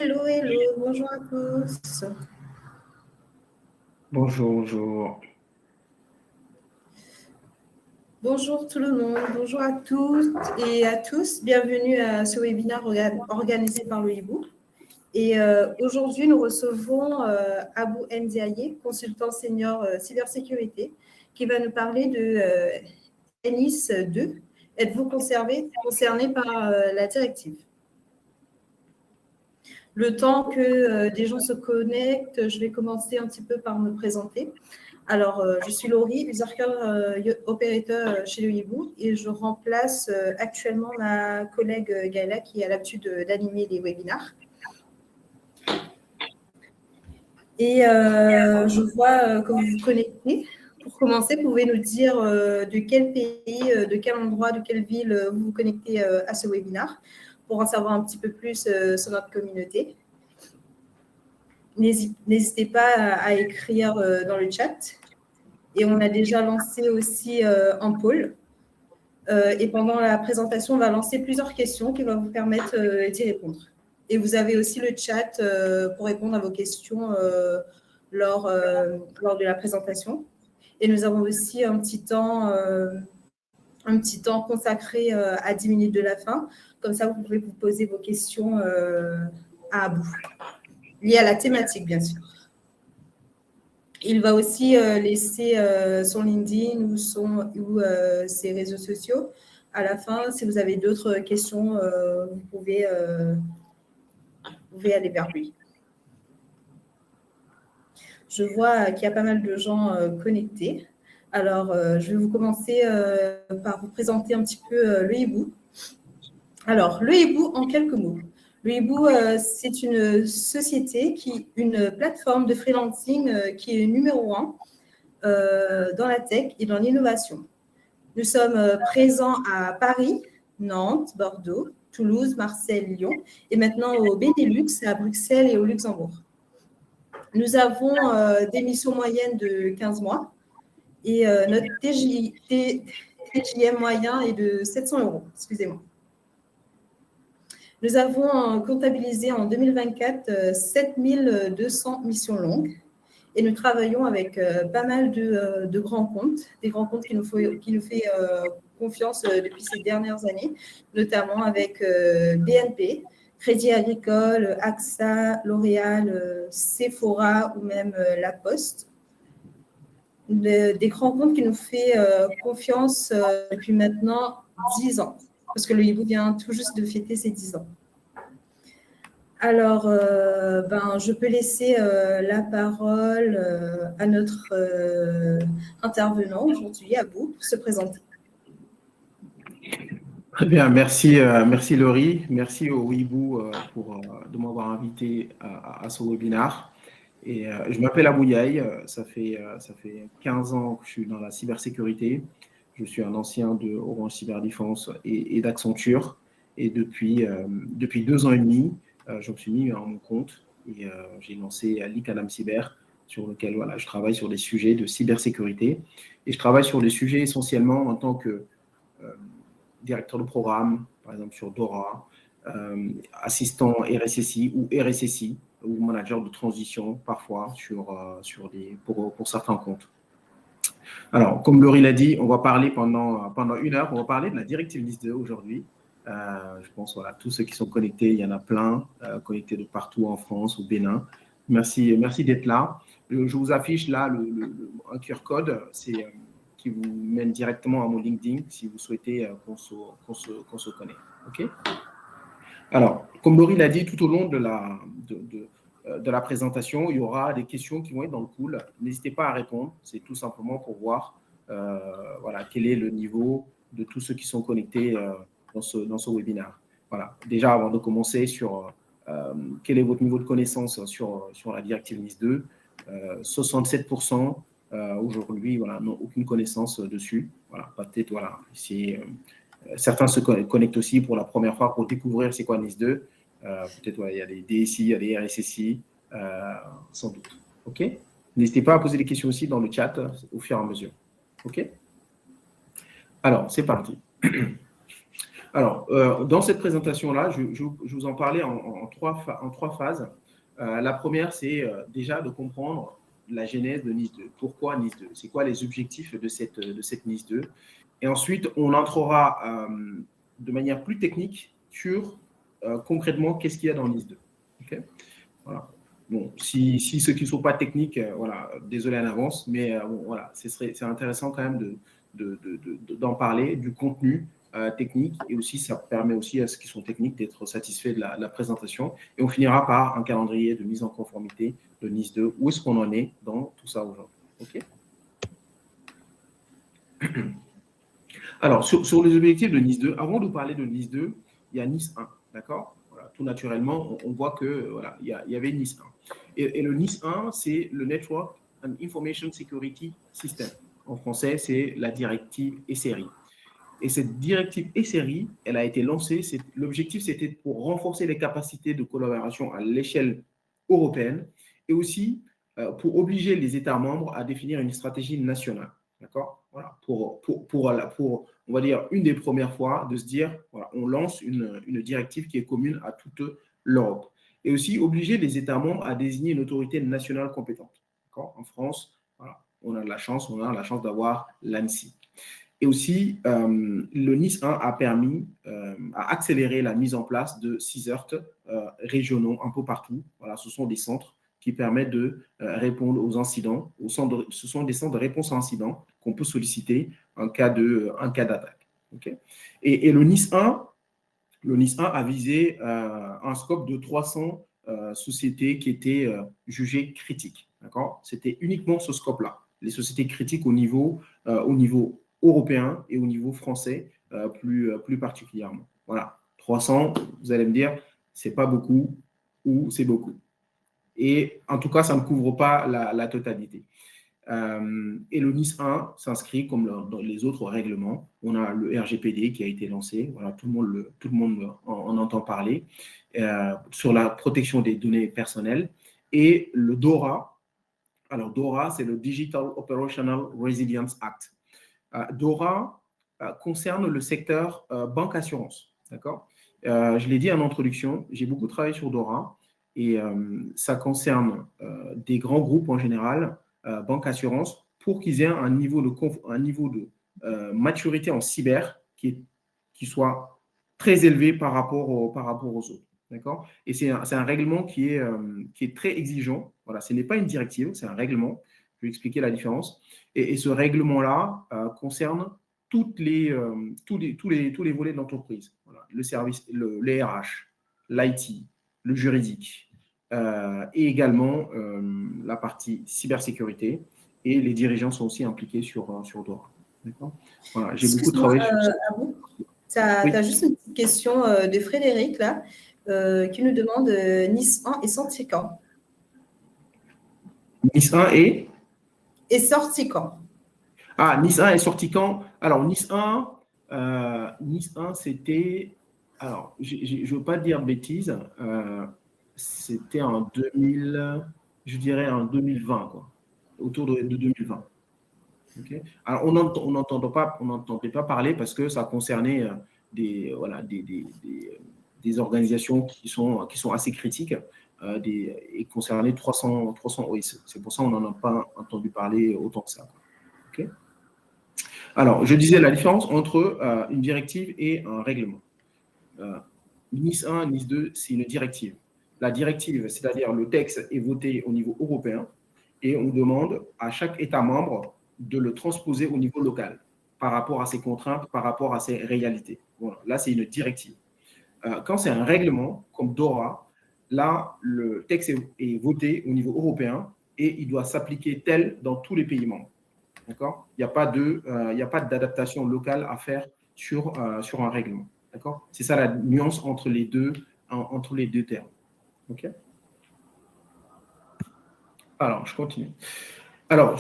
Hello, hello, bonjour à tous. Bonjour. Bonjour tout le monde, bonjour à toutes et à tous. Bienvenue à ce webinaire organisé par le Hibou. Et aujourd'hui, nous recevons Abou Ndiaye, consultant senior cybersécurité, qui va nous parler de NIS 2. Êtes-vous concerné par la directive? Le temps que des gens se connectent, je vais commencer un petit peu par me présenter. Alors, je suis Laurie, user operator chez le Hibou et je remplace actuellement ma collègue Gaëla qui a l'habitude d'animer les webinaires. Et je vois que vous vous connectez. Pour commencer, pouvez nous dire de quel pays, de quel endroit, de quelle ville vous vous connectez à ce webinaire pour en savoir un petit peu plus sur notre communauté. N'hésitez pas à écrire dans le chat. Et on a déjà lancé aussi un poll. Et pendant la présentation, on va lancer plusieurs questions qui vont vous permettre d'y répondre. Et vous avez aussi le chat pour répondre à vos questions lors de la présentation. Et nous avons aussi un petit temps consacré à 10 minutes de la fin. Comme ça, vous pouvez vous poser vos questions à bout, liées à la thématique, bien sûr. Il va aussi laisser son LinkedIn ou ses réseaux sociaux. À la fin, si vous avez d'autres questions, vous pouvez aller vers lui. Je vois qu'il y a pas mal de gens connectés. Alors, je vais vous commencer par vous présenter un petit peu le Hibou. Alors, le Hibou en quelques mots. Le Hibou, c'est une société, une plateforme de freelancing qui est numéro 1 dans la tech et dans l'innovation. Nous sommes présents à Paris, Nantes, Bordeaux, Toulouse, Marseille, Lyon et maintenant au Benelux, à Bruxelles et au Luxembourg. Nous avons des missions moyennes de 15 mois et notre TJM moyen est de 700 €. Excusez-moi. Nous avons comptabilisé en 2024 7200 missions longues. Et nous travaillons avec pas mal de grands comptes, des grands comptes qui nous fait confiance depuis ces dernières années, notamment avec BNP, Crédit Agricole, AXA, L'Oréal, Sephora ou même La Poste. Des grands comptes qui nous fait confiance depuis maintenant 10 ans, parce que le Hibou vient tout juste de fêter ses 10 ans. Alors, je peux laisser la parole à notre intervenant aujourd'hui, Abou, pour se présenter. Très bien, merci Laurie, merci au Hibou de m'avoir invité à ce webinaire. Et je m'appelle Abou Ndiaye, ça fait 15 ans que je suis dans la cybersécurité. Je suis un ancien de Orange Cyberdéfense et d'Accenture. Et depuis 2 ans et demi, je me suis mis à mon compte et j'ai lancé l'ICANAM Cyber, sur lequel je travaille sur des sujets de cybersécurité. Et je travaille sur des sujets essentiellement en tant que directeur de programme, par exemple sur DORA, assistant RSSI ou RSSI, ou manager de transition parfois pour certains comptes. Alors, comme Laurie l'a dit, on va parler pendant 1 heure, on va parler de la directive NIS 2 aujourd'hui. Je pense, tous ceux qui sont connectés, il y en a plein, connectés de partout en France, au Bénin. Merci d'être là. Je vous affiche là un QR code, qui vous mène directement à mon LinkedIn si vous souhaitez qu'on se connecte. OK ? Alors, comme Laurie l'a dit, tout au long de la présentation, il y aura des questions qui vont être dans le pool. N'hésitez pas à répondre. C'est tout simplement pour voir quel est le niveau de tous ceux qui sont connectés dans ce webinaire. Voilà. Déjà, avant de commencer sur quel est votre niveau de connaissance sur la directive NIS 2, 67% aujourd'hui n'ont aucune connaissance dessus. Peut-être, certains se connectent aussi pour la première fois pour découvrir c'est quoi NIS 2. Peut-être il y a des DSI, il y a des RSSI, sans doute. OK ? N'hésitez pas à poser des questions aussi dans le chat au fur et à mesure. OK ? Alors, c'est parti. Alors, dans cette présentation-là, je vous en parlais en trois phases. La première, c'est déjà de comprendre la genèse de NIS 2. Pourquoi NIS 2? C'est quoi les objectifs de cette NIS 2? Et ensuite, on entrera de manière plus technique sur concrètement qu'est-ce qu'il y a dans NIS 2. Okay, voilà. Bon, si ceux qui ne sont pas techniques, voilà, désolé en avance, mais bon, voilà, c'est intéressant quand même d'en parler, du contenu technique, et aussi ça permet aussi à ceux qui sont techniques d'être satisfaits de la présentation. Et on finira par un calendrier de mise en conformité de NIS 2. Où est-ce qu'on en est dans tout ça aujourd'hui? OK. Alors, sur les objectifs de NIS 2, avant de parler de NIS 2, il y a NIS 1, d'accord? Voilà, tout naturellement, on voit que voilà, il y avait NIS 1. Et le NIS 1, c'est le Network and Information Security System. En français, c'est la directive SRI. Et cette directive SRI, elle a été lancée. L'objectif, c'était pour renforcer les capacités de collaboration à l'échelle européenne et aussi pour obliger les États membres à définir une stratégie nationale. D'accord? Voilà, pour, on va dire, une des premières fois de se dire, voilà, on lance une directive qui est commune à toute l'Europe. Et aussi obliger les États membres à désigner une autorité nationale compétente. D'accord? En France, voilà, on a la chance d'avoir l'ANSSI. Et aussi, le NIS 1 a permis à accélérer la mise en place de CISERT régionaux un peu partout. Voilà, ce sont des centres qui permettent de répondre aux incidents. Ce sont des centres de réponse à incidents qu'on peut solliciter en cas d'attaque. Okay, et le NIS 1, a visé un scope de 300 sociétés qui étaient jugées critiques. C'était uniquement ce scope-là. Les sociétés critiques au niveau européen et au niveau français plus particulièrement. Voilà, 300, vous allez me dire, c'est pas beaucoup ou c'est beaucoup. Et en tout cas, ça ne couvre pas la totalité. Et le NIS 1 s'inscrit comme dans les autres règlements. On a le RGPD qui a été lancé, voilà, tout le monde en entend parler, sur la protection des données personnelles. Et le DORA, alors DORA, c'est le Digital Operational Resilience Act. DORA concerne le secteur banque-assurance. D'accord? Je l'ai dit en introduction, j'ai beaucoup travaillé sur DORA et ça concerne des grands groupes en général, banque-assurance, pour qu'ils aient un niveau de maturité en cyber qui soit très élevé par rapport aux autres. D'accord? Et c'est un règlement qui est très exigeant. Voilà, ce n'est pas une directive, c'est un règlement. Je vais expliquer la différence. Et ce règlement-là concerne tous les volets de l'entreprise. Voilà, le service, les RH, l'IT, le juridique, et également la partie cybersécurité. Et les dirigeants sont aussi impliqués sur DORA. D'accord? Voilà, j'ai beaucoup travaillé sur ça. Tu as juste une petite question de Frédéric, là, qui nous demande NIS 1 est sorti quand? NIS 1 est sorti quand? Ah, NIS 1 est sorti quand? Alors, NIS 1, c'était... Alors, je ne veux pas dire de bêtises. C'était en 2000, je dirais en 2020, quoi, autour de 2020. Okay. Alors, on n'entendait pas parler parce que ça concernait des organisations qui sont assez critiques et concernaient 300 OSE. C'est pour ça qu'on n'en a pas entendu parler autant que ça. Okay. Alors, je disais la différence entre une directive et un règlement. NIS 1, NIS 2, c'est une directive. La directive, c'est-à-dire le texte est voté au niveau européen et on demande à chaque État membre de le transposer au niveau local par rapport à ses contraintes, par rapport à ses réalités. Voilà, là, c'est une directive. Quand c'est un règlement, comme DORA, là, le texte est voté au niveau européen et il doit s'appliquer tel dans tous les pays membres. D'accord? Il n'y a pas d'adaptation locale à faire sur un règlement. D'accord? C'est ça la nuance entre les deux termes. OK? Alors, je continue. Alors,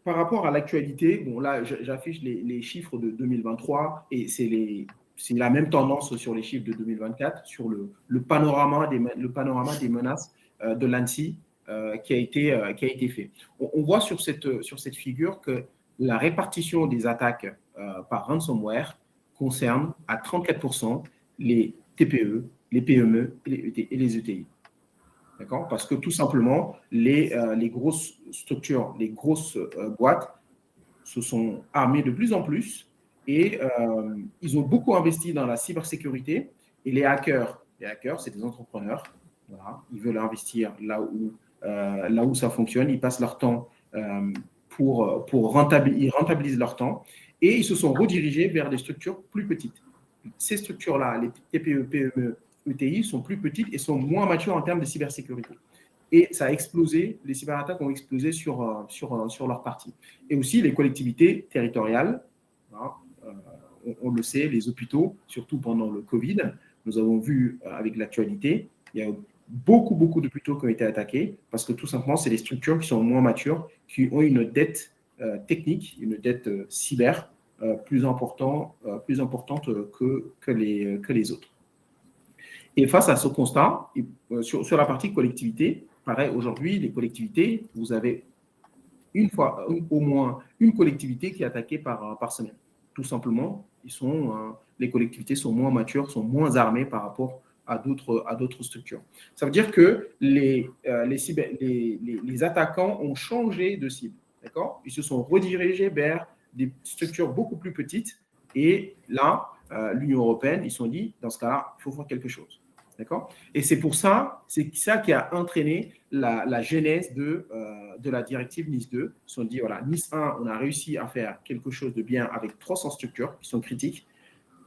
par rapport à l'actualité, bon, là, j'affiche les chiffres de 2023 et c'est la même tendance sur les chiffres de 2024, sur le panorama des menaces de l'ANSSI qui a été fait. On voit sur cette figure que la répartition des attaques par ransomware concerne à 34% les TPE, les PME et les ETI. D'accord? Parce que tout simplement, les grosses structures, les grosses boîtes se sont armées de plus en plus et ils ont beaucoup investi dans la cybersécurité. Et les hackers, c'est des entrepreneurs. Voilà. Ils veulent investir là où ça fonctionne. Ils passent leur temps ils rentabilisent leur temps et ils se sont redirigés vers des structures plus petites. Ces structures-là, les TPE, PME, ETI, sont plus petites et sont moins matures en termes de cybersécurité. Et ça a explosé, les cyberattaques ont explosé sur leur partie. Et aussi les collectivités territoriales, hein, on le sait, les hôpitaux, surtout pendant le Covid, nous avons vu avec l'actualité, il y a beaucoup d'hôpitaux qui ont été attaqués parce que tout simplement, c'est des structures qui sont moins matures, qui ont une dette technique, une dette cyber plus importante que les autres. Et face à ce constat, sur la partie collectivité, pareil, aujourd'hui, les collectivités, vous avez au moins une collectivité qui est attaquée par semaine. Tout simplement, les collectivités sont moins matures, sont moins armées par rapport à d'autres structures. Ça veut dire que les attaquants ont changé de cible. D'accord? Ils se sont redirigés vers des structures beaucoup plus petites. Et là, l'Union européenne, ils se sont dit, dans ce cas-là, il faut faire quelque chose. D'accord? Et c'est ça qui a entraîné la genèse de la directive NIS 2. Ils se sont dit, voilà, NIS 1, on a réussi à faire quelque chose de bien avec 300 structures qui sont critiques.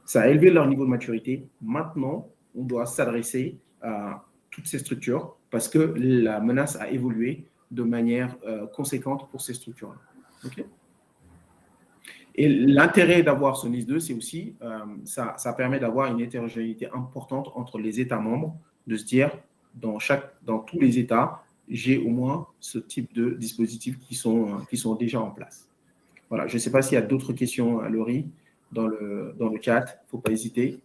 Ça a élevé leur niveau de maturité. Maintenant, on doit s'adresser à toutes ces structures parce que la menace a évolué de manière conséquente pour ces structures-là. Okay? Et l'intérêt d'avoir ce NIS 2, c'est aussi, ça permet d'avoir une hétérogénéité importante entre les États membres, de se dire, dans tous les États, j'ai au moins ce type de dispositifs qui sont déjà en place. Voilà, je ne sais pas s'il y a d'autres questions, Laurie, dans le chat, il ne faut pas hésiter.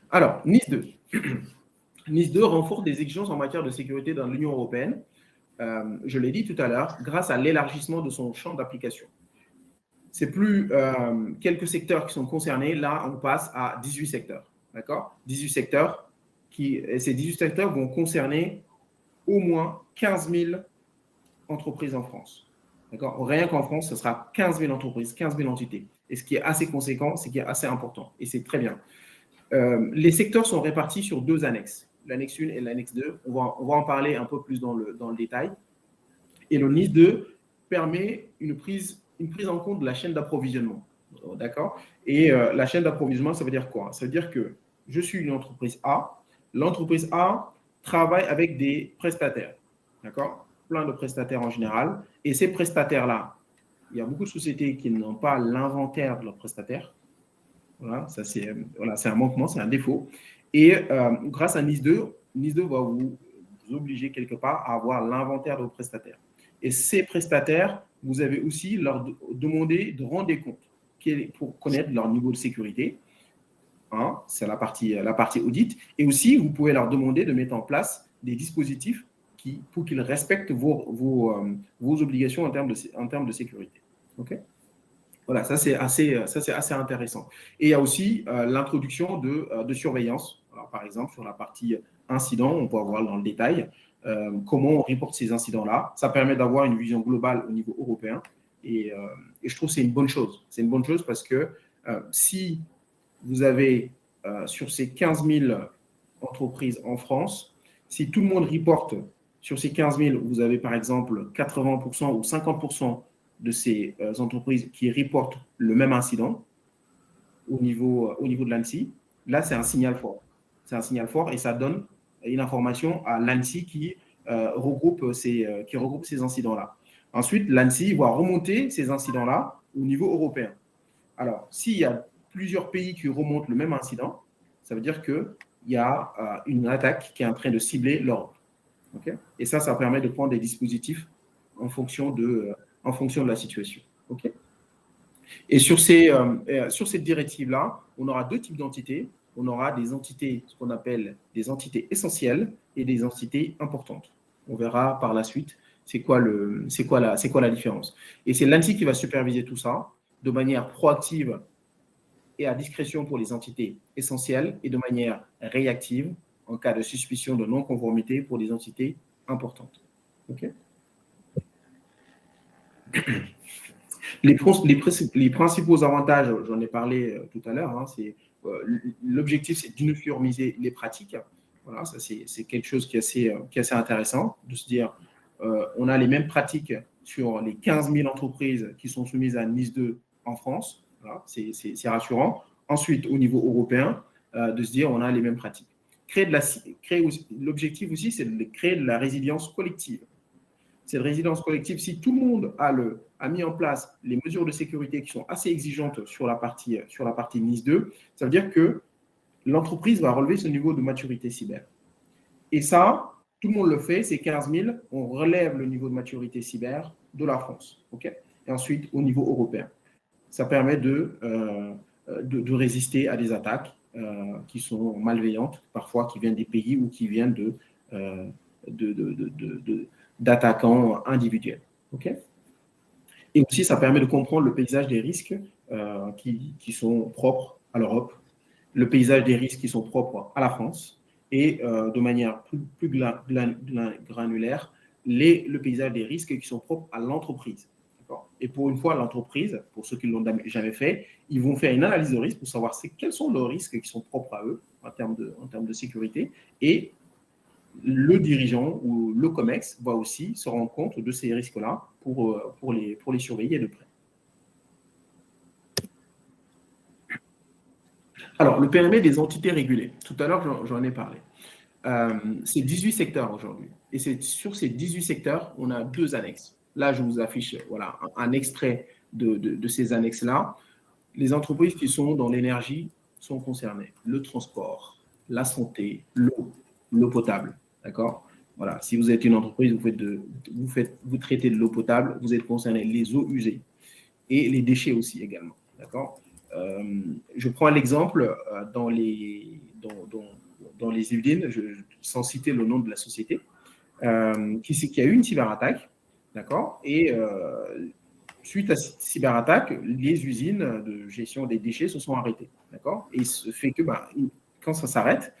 Alors, NIS 2. NIS 2 renforce des exigences en matière de sécurité dans l'Union européenne. Je l'ai dit tout à l'heure, grâce à l'élargissement de son champ d'application. C'est plus quelques secteurs qui sont concernés. Là, on passe à 18 secteurs. D'accord? 18 secteurs. Et ces 18 secteurs vont concerner au moins 15 000 entreprises en France. D'accord? Rien qu'en France, ce sera 15 000 entreprises, 15 000 entités. Et ce qui est assez conséquent, c'est qui est assez important. Et c'est très bien. Les secteurs sont répartis sur 2 annexes. L'annexe 1 et l'annexe 2. On va en parler un peu plus dans le détail. Et le NIS 2 permet une prise en compte de la chaîne d'approvisionnement. D'accord? Et la chaîne d'approvisionnement, ça veut dire quoi? Ça veut dire que je suis une entreprise A. L'entreprise A travaille avec des prestataires. D'accord? Plein de prestataires en général. Et ces prestataires-là, il y a beaucoup de sociétés qui n'ont pas l'inventaire de leurs prestataires. Voilà, ça c'est un manquement, c'est un défaut. Et grâce à NIS 2 va vous obliger quelque part à avoir l'inventaire de vos prestataires. Et ces prestataires, vous avez aussi leur demander de rendre des comptes pour connaître leur niveau de sécurité. Hein, c'est la partie audit. Et aussi, vous pouvez leur demander de mettre en place des dispositifs pour qu'ils respectent vos obligations en termes de sécurité. OK? Voilà, ça c'est assez intéressant. Et il y a aussi l'introduction de surveillance. Alors, par exemple, sur la partie incident, on peut voir dans le détail comment on reporte ces incidents-là. Ça permet d'avoir une vision globale au niveau européen. Et je trouve que c'est une bonne chose. C'est une bonne chose parce que si vous avez sur ces 15 000 entreprises en France, si tout le monde reporte sur ces 15 000, vous avez par exemple 80% ou 50% de ces entreprises qui reportent le même incident au niveau de l'ANSSI, là, c'est un signal fort. C'est un signal fort et ça donne une information à l'ANSSI qui regroupe ces incidents-là. Ensuite, l'ANSSI va remonter ces incidents-là au niveau européen. Alors, s'il y a plusieurs pays qui remontent le même incident, ça veut dire qu'il y a une attaque qui est en train de cibler l'Europe. Okay? Et ça permet de prendre des dispositifs en fonction de la situation. Okay? Et sur cette directive-là, on aura 2 types d'entités. On aura des entités, ce qu'on appelle des entités essentielles et des entités importantes. On verra par la suite c'est quoi la différence. Et c'est l'ANSSI qui va superviser tout ça. de manière proactive et à discrétion pour les entités essentielles et de manière réactive en cas de suspicion de non-conformité pour les entités importantes. Okay. Les principaux avantages, j'en ai parlé tout à l'heure, l'objectif, c'est d'uniformiser les pratiques. Voilà, ça c'est quelque chose qui est assez intéressant, de se dire, on a les mêmes pratiques sur les 15 000 entreprises qui sont soumises à NIS 2 en France. Voilà, c'est rassurant. Ensuite, au niveau européen, de se dire, on a les mêmes pratiques. L'objectif aussi, c'est de créer de la résilience collective. Cette résilience collective, si tout le monde a mis en place les mesures de sécurité qui sont assez exigeantes sur la partie NIS 2, ça veut dire que l'entreprise va relever ce niveau de maturité cyber. Et ça, tout le monde le fait, c'est 15 000, on relève le niveau de maturité cyber de la France. Okay. Et ensuite, au niveau européen. Ça permet de résister à des attaques qui sont malveillantes, parfois qui viennent des pays ou qui viennent d'attaquants individuels. Okay. Et aussi, ça permet de comprendre le paysage des risques qui sont propres à l'Europe, le paysage des risques qui sont propres à la France, et de manière plus granulaire, le paysage des risques qui sont propres à l'entreprise. Et pour une fois, l'entreprise, pour ceux qui ne l'ont jamais fait, ils vont faire une analyse de risque pour savoir quels sont leurs risques qui sont propres à eux en termes de sécurité. Et le dirigeant ou le COMEX va aussi se rendre compte de ces risques-là pour les surveiller de près. Alors, le périmètre des entités régulées. Tout à l'heure, j'en ai parlé. C'est 18 secteurs aujourd'hui. Et sur ces 18 secteurs, on a 2 annexes. Là, je vous affiche voilà, un extrait de ces annexes-là. Les entreprises qui sont dans l'énergie sont concernées. Le transport, la santé, l'eau potable. D'accord ? Voilà. Si vous êtes une entreprise, vous traitez de l'eau potable, vous êtes concerné. Les eaux usées et les déchets aussi également. D'accord ? Je prends l'exemple dans les usines, sans citer le nom de la société, qui a eu une cyberattaque. D'accord ? Et suite à cette cyberattaque, les usines de gestion des déchets se sont arrêtées. D'accord ? Et il se fait que quand ça s'arrête,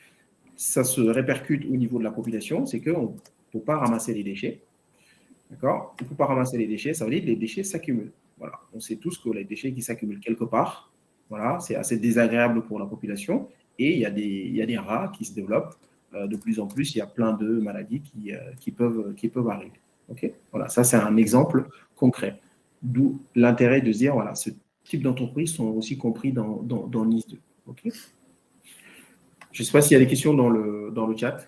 ça se répercute au niveau de la population, c'est qu'on ne peut pas ramasser les déchets. D'accord ? On ne peut pas ramasser les déchets, ça veut dire que les déchets s'accumulent. Voilà. On sait tous que les déchets qui s'accumulent quelque part, voilà, c'est assez désagréable pour la population. Et il y a des rats qui se développent de plus en plus. Il y a plein de maladies qui peuvent arriver. Okay ? Voilà, ça, c'est un exemple concret. D'où l'intérêt de se dire, voilà, ce type d'entreprises sont aussi compris dans NIS 2. Okay ? Je ne sais pas s'il y a des questions dans le chat.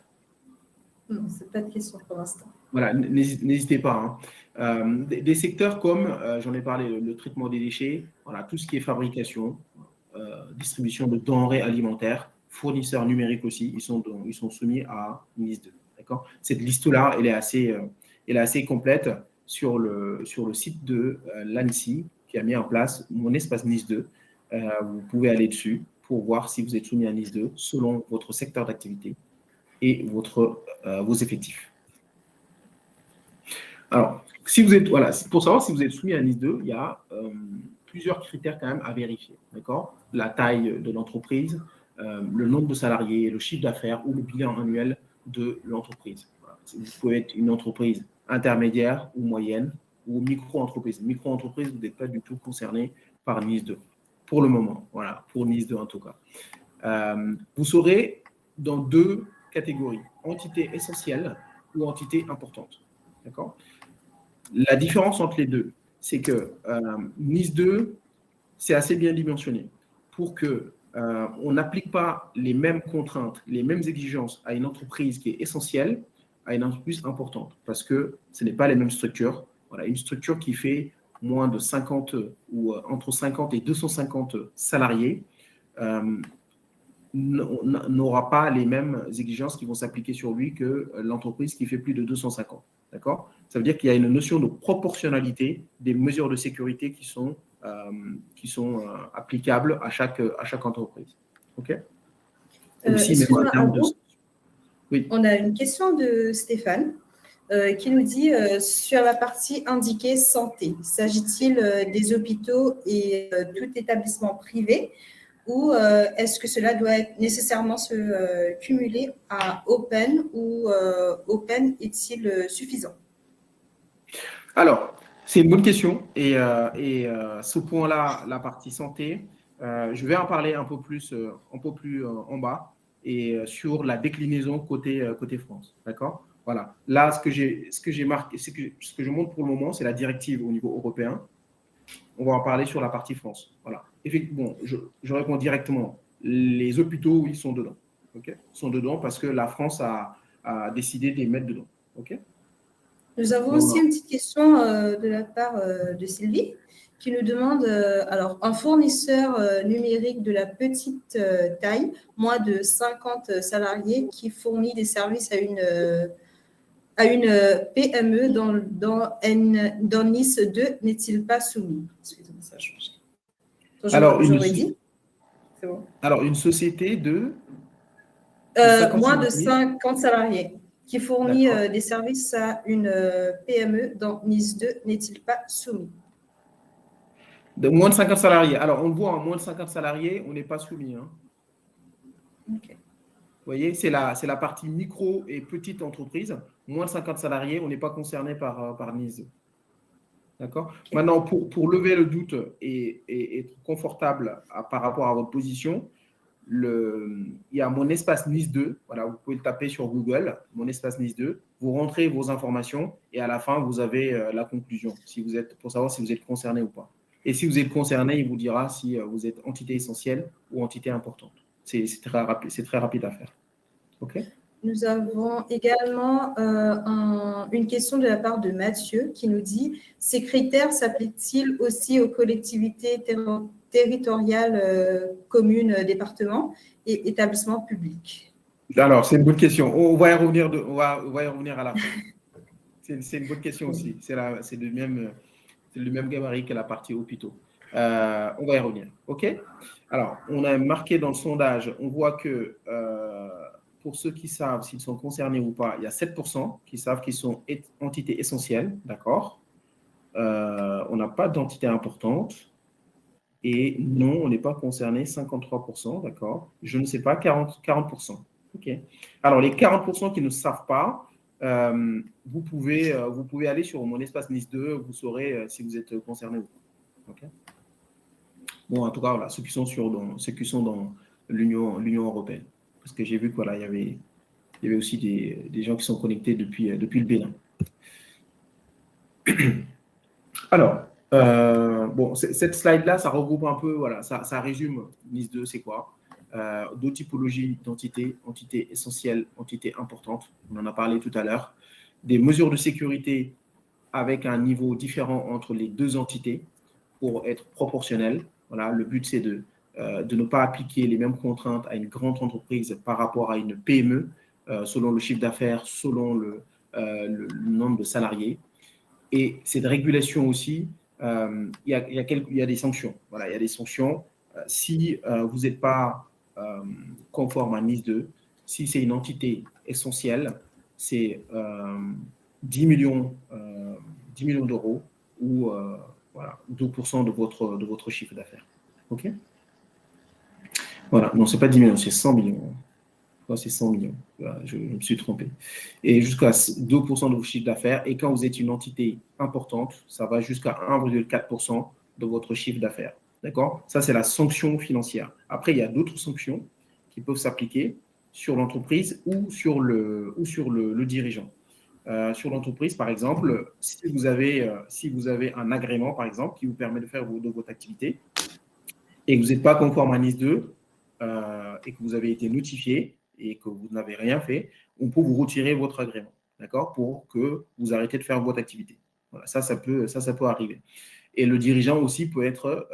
Non, ce n'est pas de questions pour l'instant. Voilà, n'hésitez pas. Hein. Des secteurs comme, j'en ai parlé, le traitement des déchets, voilà, tout ce qui est fabrication, distribution de denrées alimentaires, fournisseurs numériques aussi, ils sont soumis à NIS 2. D'accord ? Cette liste-là, elle est assez complète sur le site de l'ANSSI qui a mis en place mon espace NIS 2. Vous pouvez aller dessus pour voir si vous êtes soumis à NIS 2 selon votre secteur d'activité et vos effectifs. Alors, pour savoir si vous êtes soumis à NIS 2, il y a plusieurs critères quand même à vérifier. D'accord ? La taille de l'entreprise, le nombre de salariés, le chiffre d'affaires ou le bilan annuel de l'entreprise. Voilà. Vous pouvez être une entreprise intermédiaire ou moyenne ou micro-entreprise. Micro-entreprise, vous n'êtes pas du tout concerné par NIS 2. Pour le moment, voilà, pour NIS 2 en tout cas. Vous serez dans 2 catégories, entité essentielle ou entité importante. D'accord ? La différence entre les deux, c'est que NIS 2, c'est assez bien dimensionné pour qu'on n'applique pas les mêmes contraintes, les mêmes exigences à une entreprise qui est essentielle, à une entreprise importante, parce que ce n'est pas les mêmes structures. Voilà, une structure qui fait moins de 50 ou entre 50 et 250 salariés n'aura pas les mêmes exigences qui vont s'appliquer sur lui que l'entreprise qui fait plus de 250. D'accord ? Ça veut dire qu'il y a une notion de proportionnalité des mesures de sécurité qui sont applicables à chaque entreprise. OK ? Aussi, on a une question de Stéphane qui nous dit sur la partie indiquée santé, s'agit-il des hôpitaux et tout établissement privé ou est-ce que cela doit être nécessairement se cumuler à Open ou Open est-il suffisant? Alors, c'est une bonne question. Ce point-là, la partie santé, je vais en parler un peu plus en bas et sur la déclinaison côté France. D'accord? Voilà. Là, ce que j'ai marqué, ce que je montre pour le moment, c'est la directive au niveau européen. On va en parler sur la partie France. Voilà. Effectivement, je réponds directement. Les hôpitaux, ils sont dedans. OK? Ils sont dedans parce que la France a décidé de les mettre dedans. OK? Nous avons Donc, aussi une petite question de la part de Sylvie qui nous demande alors, un fournisseur numérique de la petite taille, moins de 50 salariés, qui fournit des services à une PME dans Nice 2, n'est-il pas soumis? Excusez-moi, ça a changé. alors, J'aurais dit. C'est bon. Alors, une société de 50 Moins de salariés, 50 salariés qui fournit d'accord. des services à une PME dans Nice 2, n'est-il pas soumis? De moins de 50 salariés. Alors, on le voit, en moins de 50 salariés, on n'est pas soumis. Hein. Okay. Vous voyez, c'est la partie micro et petite entreprise. Moins de 50 salariés, on n'est pas concerné par NIS. D'accord. Okay. Maintenant, pour lever le doute et être confortable par rapport à votre position, il y a mon espace Nice 2. Voilà, vous pouvez le taper sur Google, mon espace Nice 2. Vous rentrez vos informations et à la fin, vous avez la conclusion pour savoir si vous êtes concerné ou pas. Et si vous êtes concerné, il vous dira si vous êtes entité essentielle ou entité importante. C'est très rapide à faire. OK? Nous avons également une question de la part de Mathieu qui nous dit « Ces critères s'appliquent-ils aussi aux collectivités territoriales, communes, départements et établissements publics ?» Alors, c'est une bonne question. On va y revenir à la fin. C'est une bonne question aussi. C'est le même gabarit que la partie hôpitaux. On va y revenir. OK? Alors, on a marqué dans le sondage, on voit que pour ceux qui savent s'ils sont concernés ou pas, il y a 7% qui savent qu'ils sont entités essentielles. D'accord? On n'a pas d'entité importante. Et non, on n'est pas concerné, 53%. D'accord? Je ne sais pas, 40%. OK. Alors, les 40% qui ne savent pas, vous pouvez aller sur mon espace Nice 2, vous saurez si vous êtes concerné ou pas. Okay. Bon, en tout cas, voilà, ceux qui sont dans l'Union européenne. Parce que j'ai vu qu'il voilà, y avait aussi des gens qui sont connectés depuis le Bénin. Alors, bon, cette slide-là, ça regroupe un peu, voilà, ça résume Nice 2, c'est quoi? Deux typologies d'entités, entité essentielle, entité importante, on en a parlé tout à l'heure. Des mesures de sécurité avec un niveau différent entre les deux entités pour être proportionnel. Voilà, le but, c'est de ne pas appliquer les mêmes contraintes à une grande entreprise par rapport à une PME, selon le chiffre d'affaires, selon le nombre de salariés. Et cette régulation aussi, il y a des sanctions. Voilà, il y a des sanctions. Si vous n'êtes pas conforme à NIS 2, si c'est une entité essentielle, c'est 10 millions d'euros ou voilà, 2% de votre chiffre d'affaires. OK? Voilà, non, ce n'est pas 10 millions, c'est 100 millions. C'est 100 millions. Je me suis trompé. Et jusqu'à 2% de vos chiffres d'affaires. Et quand vous êtes une entité importante, ça va jusqu'à 1,4% de votre chiffre d'affaires. D'accord? Ça, c'est la sanction financière. Après, il y a d'autres sanctions qui peuvent s'appliquer sur l'entreprise ou sur le dirigeant. Sur l'entreprise, par exemple, si vous avez un agrément, par exemple, qui vous permet de faire de votre activité et que vous n'êtes pas conforme à NIS 2 et que vous avez été notifié, et que vous n'avez rien fait, on peut vous retirer votre agrément, d'accord, pour que vous arrêtez de faire votre activité. Voilà, ça peut arriver. Et le dirigeant aussi peut être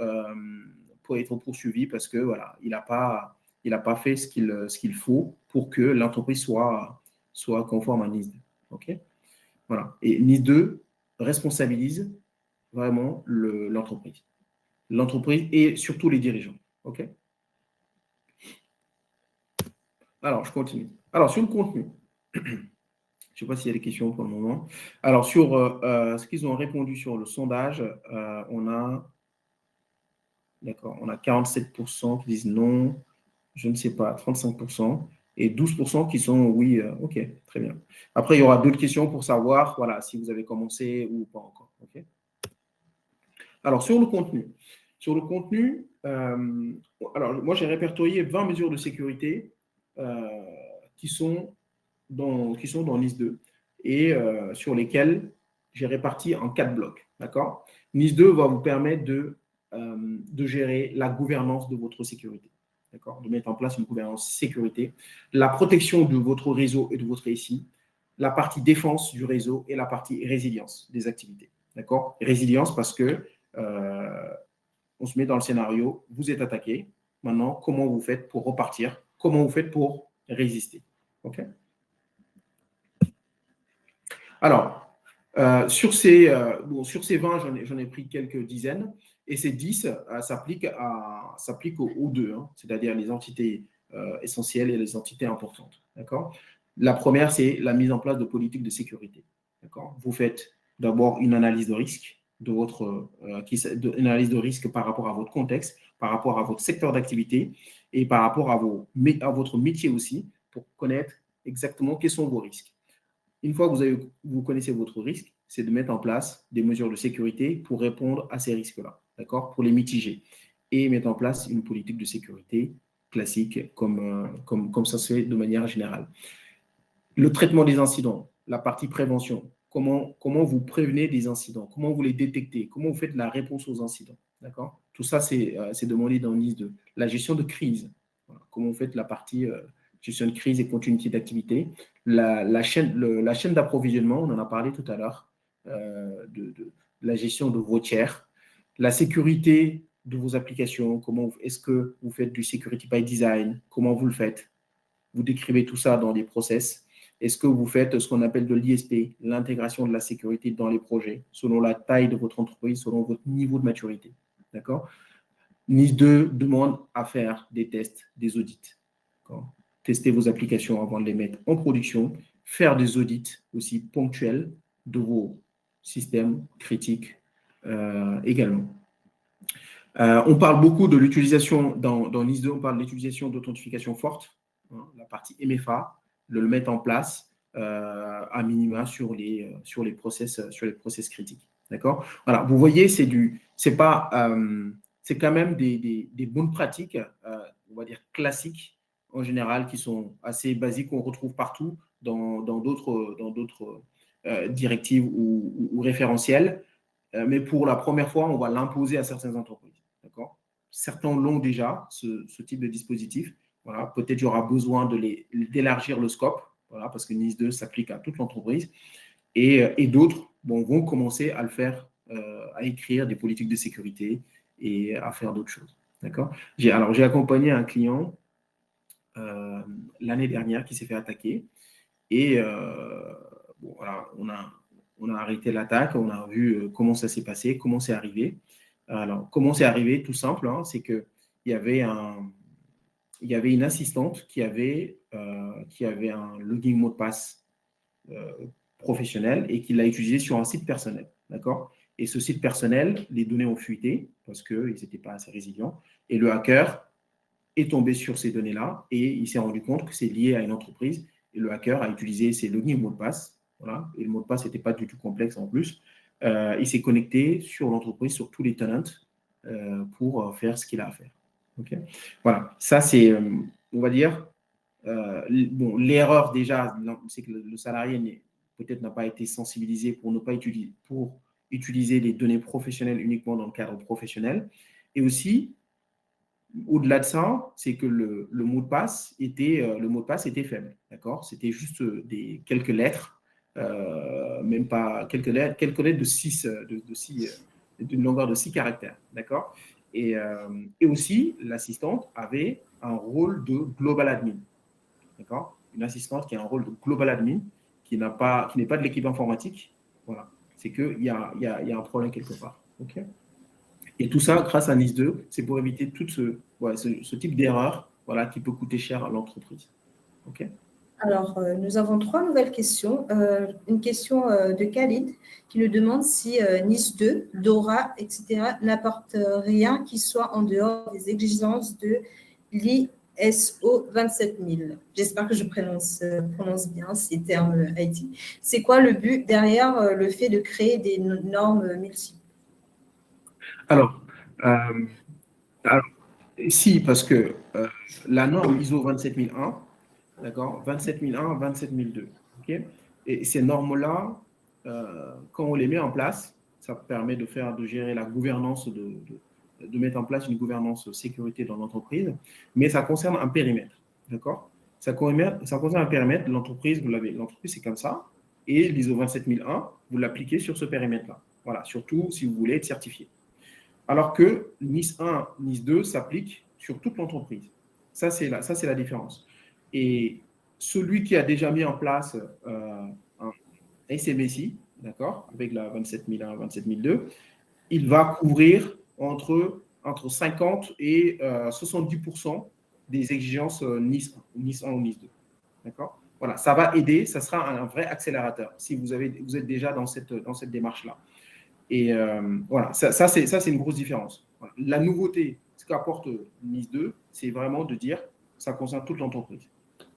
poursuivi parce que voilà, il n'a pas fait ce qu'il faut pour que l'entreprise soit conforme à NIS 2. Ok, voilà. Et NIS 2 responsabilise vraiment l'entreprise et surtout les dirigeants. Ok. Alors, je continue. Alors, sur le contenu, Je ne sais pas s'il y a des questions pour le moment. Alors, sur ce qu'ils ont répondu sur le sondage, on a 47% qui disent non, je ne sais pas, 35%, et 12% qui sont oui, ok, très bien. Après, il y aura d'autres questions pour savoir voilà, si vous avez commencé ou pas encore. Okay. Alors, sur le contenu. Alors, moi, j'ai répertorié 20 mesures de sécurité qui sont dans NIS 2 et sur lesquelles j'ai réparti en 4 blocs. D'accord. NIS 2 va vous permettre de gérer la gouvernance de votre sécurité. D'accord. De mettre en place une gouvernance sécurité, la protection de votre réseau et de votre SI, la partie défense du réseau et la partie résilience des activités. D'accord. Résilience parce que on se met dans le scénario, vous êtes attaqué. Maintenant, comment vous faites pour repartir? Comment vous faites pour résister? OK. Alors, sur ces 20, j'en ai pris quelques dizaines, et ces 10 s'appliquent aux deux, hein, c'est-à-dire les entités essentielles et les entités importantes. D'accord. La première, c'est la mise en place de politiques de sécurité. D'accord. Vous faites d'abord une analyse de risque une analyse de risque par rapport à votre contexte, par rapport à votre secteur d'activité et par rapport à votre métier aussi, pour connaître exactement quels sont vos risques. Une fois que vous connaissez votre risque, c'est de mettre en place des mesures de sécurité pour répondre à ces risques-là, d'accord, pour les mitiger, et mettre en place une politique de sécurité classique comme ça se fait de manière générale. Le traitement des incidents, la partie prévention, comment vous prévenez des incidents, comment vous les détectez, comment vous faites la réponse aux incidents, d'accord. Tout ça, c'est demandé dans NIS 2. La gestion de crise, voilà, comment vous faites la partie gestion de crise et continuité d'activité. La chaîne d'approvisionnement, on en a parlé tout à l'heure, de la gestion de vos tiers, la sécurité de vos applications, est-ce que vous faites du security by design, comment vous le faites, vous décrivez tout ça dans les process. Est-ce que vous faites ce qu'on appelle de l'ISP, l'intégration de la sécurité dans les projets, selon la taille de votre entreprise, selon votre niveau de maturité, d'accord. NIS 2 demande à faire des tests, des audits. Tester vos applications avant de les mettre en production, faire des audits aussi ponctuels de vos systèmes critiques également. On parle beaucoup de l'utilisation, dans NIS 2, on parle de l'utilisation d'authentification forte, hein, la partie MFA, de le mettre en place à minima sur les process critiques. D'accord. Voilà, vous voyez, c'est quand même des bonnes pratiques, on va dire classiques en général, qui sont assez basiques, qu'on retrouve partout dans d'autres directives ou référentiels. Mais pour la première fois, on va l'imposer à certaines entreprises. D'accord. Certains l'ont déjà, ce type de dispositif. Voilà, peut-être il y aura besoin d'élargir le scope, voilà, parce que NIS 2 s'applique à toute l'entreprise. Et d'autres vont commencer à le faire, à écrire des politiques de sécurité et à faire d'autres choses. D'accord. J'ai accompagné un client l'année dernière qui s'est fait attaquer. Et voilà, on a arrêté l'attaque, on a vu comment ça s'est passé, comment c'est arrivé. Alors, comment c'est arrivé? Tout simple, hein, c'est qu'il y avait une assistante qui avait un login mot de passe professionnel et qui l'a utilisé sur un site personnel. D'accord. Et ce site personnel, les données ont fuité parce qu'ils n'étaient pas assez résilients. Et le hacker est tombé sur ces données-là et il s'est rendu compte que c'est lié à une entreprise. Et le hacker a utilisé ses logins et mots de passe. Voilà, et le mot de passe n'était pas du tout complexe en plus. Il s'est connecté sur l'entreprise, sur tous les tenants pour faire ce qu'il a à faire. Okay. Voilà, ça c'est, on va dire, l'erreur déjà, c'est que le salarié peut-être n'a pas été sensibilisé pour ne pas utiliser les données professionnelles uniquement dans le cadre professionnel. Et aussi, au-delà de ça, c'est que le mot de passe était faible, d'accord. C'était juste quelques lettres, même pas quelques lettres d'une longueur de 6 caractères, d'accord. Et aussi, l'assistante avait un rôle de global admin, d'accord. Une assistante qui a un rôle de global admin, qui n'est pas de l'équipe informatique, voilà. C'est qu'il y a un problème quelque part, ok. Et tout ça, grâce à NIS 2, c'est pour éviter tout ce type d'erreur, voilà, qui peut coûter cher à l'entreprise. OK. Alors, nous avons 3 nouvelles questions. Une question de Khalid qui nous demande si Nice 2, Dora, etc. n'apporte rien qui soit en dehors des exigences de l'ISO 27000. J'espère que je prononce bien ces termes IT. C'est quoi le but derrière le fait de créer des normes multiples? Alors, euh, alors, si, parce que la norme ISO 27001, d'accord, 27001, 27002, ok, et ces normes-là, quand on les met en place, ça permet de gérer la gouvernance, de mettre en place une gouvernance sécurité dans l'entreprise, mais ça concerne un périmètre, d'accord? Ça concerne un périmètre, l'entreprise, l'entreprise c'est comme ça, et l'ISO 27001, vous l'appliquez sur ce périmètre-là. Voilà, surtout si vous voulez être certifié. Alors que NIS 1, NIS 2 s'applique sur toute l'entreprise. Ça, c'est la différence. Et celui qui a déjà mis en place un SMSI, d'accord, avec la 27001, 27002, il va couvrir entre 50 et 70% des exigences NIS 1, NIS 1 ou NIS 2. D'accord. Voilà, ça va aider, ça sera un vrai accélérateur si vous êtes déjà dans cette démarche-là. Et voilà, ça c'est une grosse différence. Voilà. La nouveauté, ce qu'apporte NIS 2, c'est vraiment de dire ça concerne toute l'entreprise.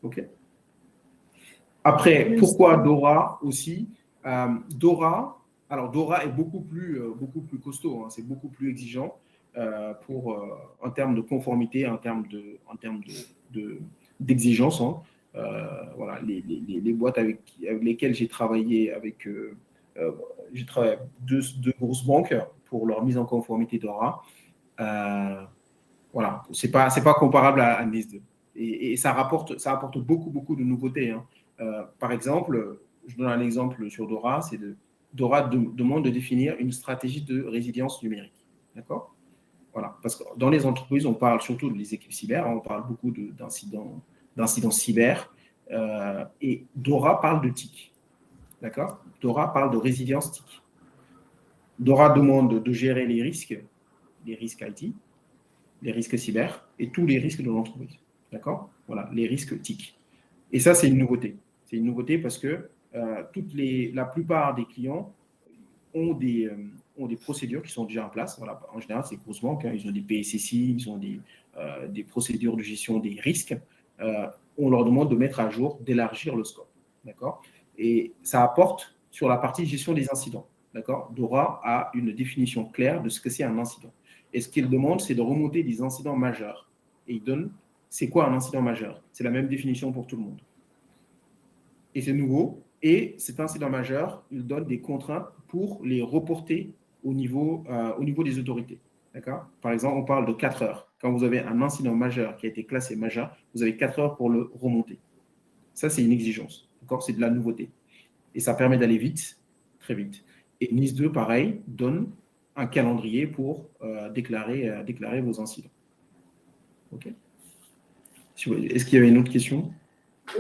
OK. Après, pourquoi Dora aussi alors Dora est beaucoup plus costaud, hein, c'est beaucoup plus exigeant en termes de conformité, en termes d'exigence. Hein. Voilà, les boîtes avec lesquelles j'ai travaillé j'ai travaillé avec deux grosses banques pour leur mise en conformité Dora. Voilà, c'est pas comparable à NIS 2. Et ça apporte beaucoup de nouveautés. Hein. Par exemple, je donne un exemple sur Dora, Dora demande de définir une stratégie de résilience numérique. D'accord. Voilà, parce que dans les entreprises, on parle surtout des équipes cyber, hein, on parle beaucoup d'incidents cyber, et Dora parle de TIC. D'accord. Dora parle de résilience TIC. Dora demande de gérer les risques IT, les risques cyber et tous les risques de l'entreprise. D'accord. Voilà, les risques TIC. Et ça, c'est une nouveauté. C'est une nouveauté parce que la plupart des clients ont des procédures qui sont déjà en place. Voilà, en général, c'est grosses banques, hein, ils ont des PSSI, ils ont des procédures de gestion des risques. On leur demande de mettre à jour, d'élargir le scope. D'accord. Et ça apporte sur la partie gestion des incidents. D'accord. Dora a une définition claire de ce que c'est un incident. Et ce qu'il demande, c'est de remonter des incidents majeurs. Et il donne, c'est quoi un incident majeur? C'est la même définition pour tout le monde. Et c'est nouveau. Et cet incident majeur, il donne des contraintes pour les reporter au niveau des autorités. D'accord. Par exemple, on parle de 4 heures. Quand vous avez un incident majeur qui a été classé majeur, vous avez 4 heures pour le remonter. Ça, c'est une exigence. D'accord. C'est de la nouveauté. Et ça permet d'aller vite, très vite. Et NIS 2, pareil, donne un calendrier pour déclarer vos incidents. OK. Est-ce qu'il y avait une autre question?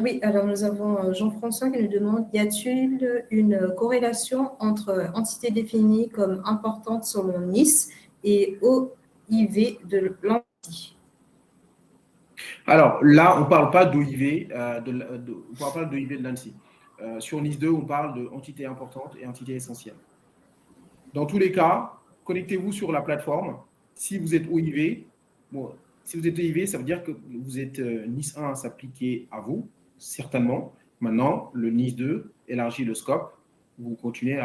Oui, alors nous avons Jean-François qui nous demande, y a-t-il une corrélation entre entité définie comme importante selon Nice et OIV de l'entité? Alors là, on ne parle pas d'OIV, on parle pas d'OIV de l'ANSSI. Sur NIS 2, on parle d'entité importante et entité essentielle. Dans tous les cas, connectez-vous sur la plateforme. Si vous êtes OIV, ça veut dire que vous êtes NIS 1 s'appliquer à vous, certainement. Maintenant, le NIS 2 élargit le scope. Vous continuez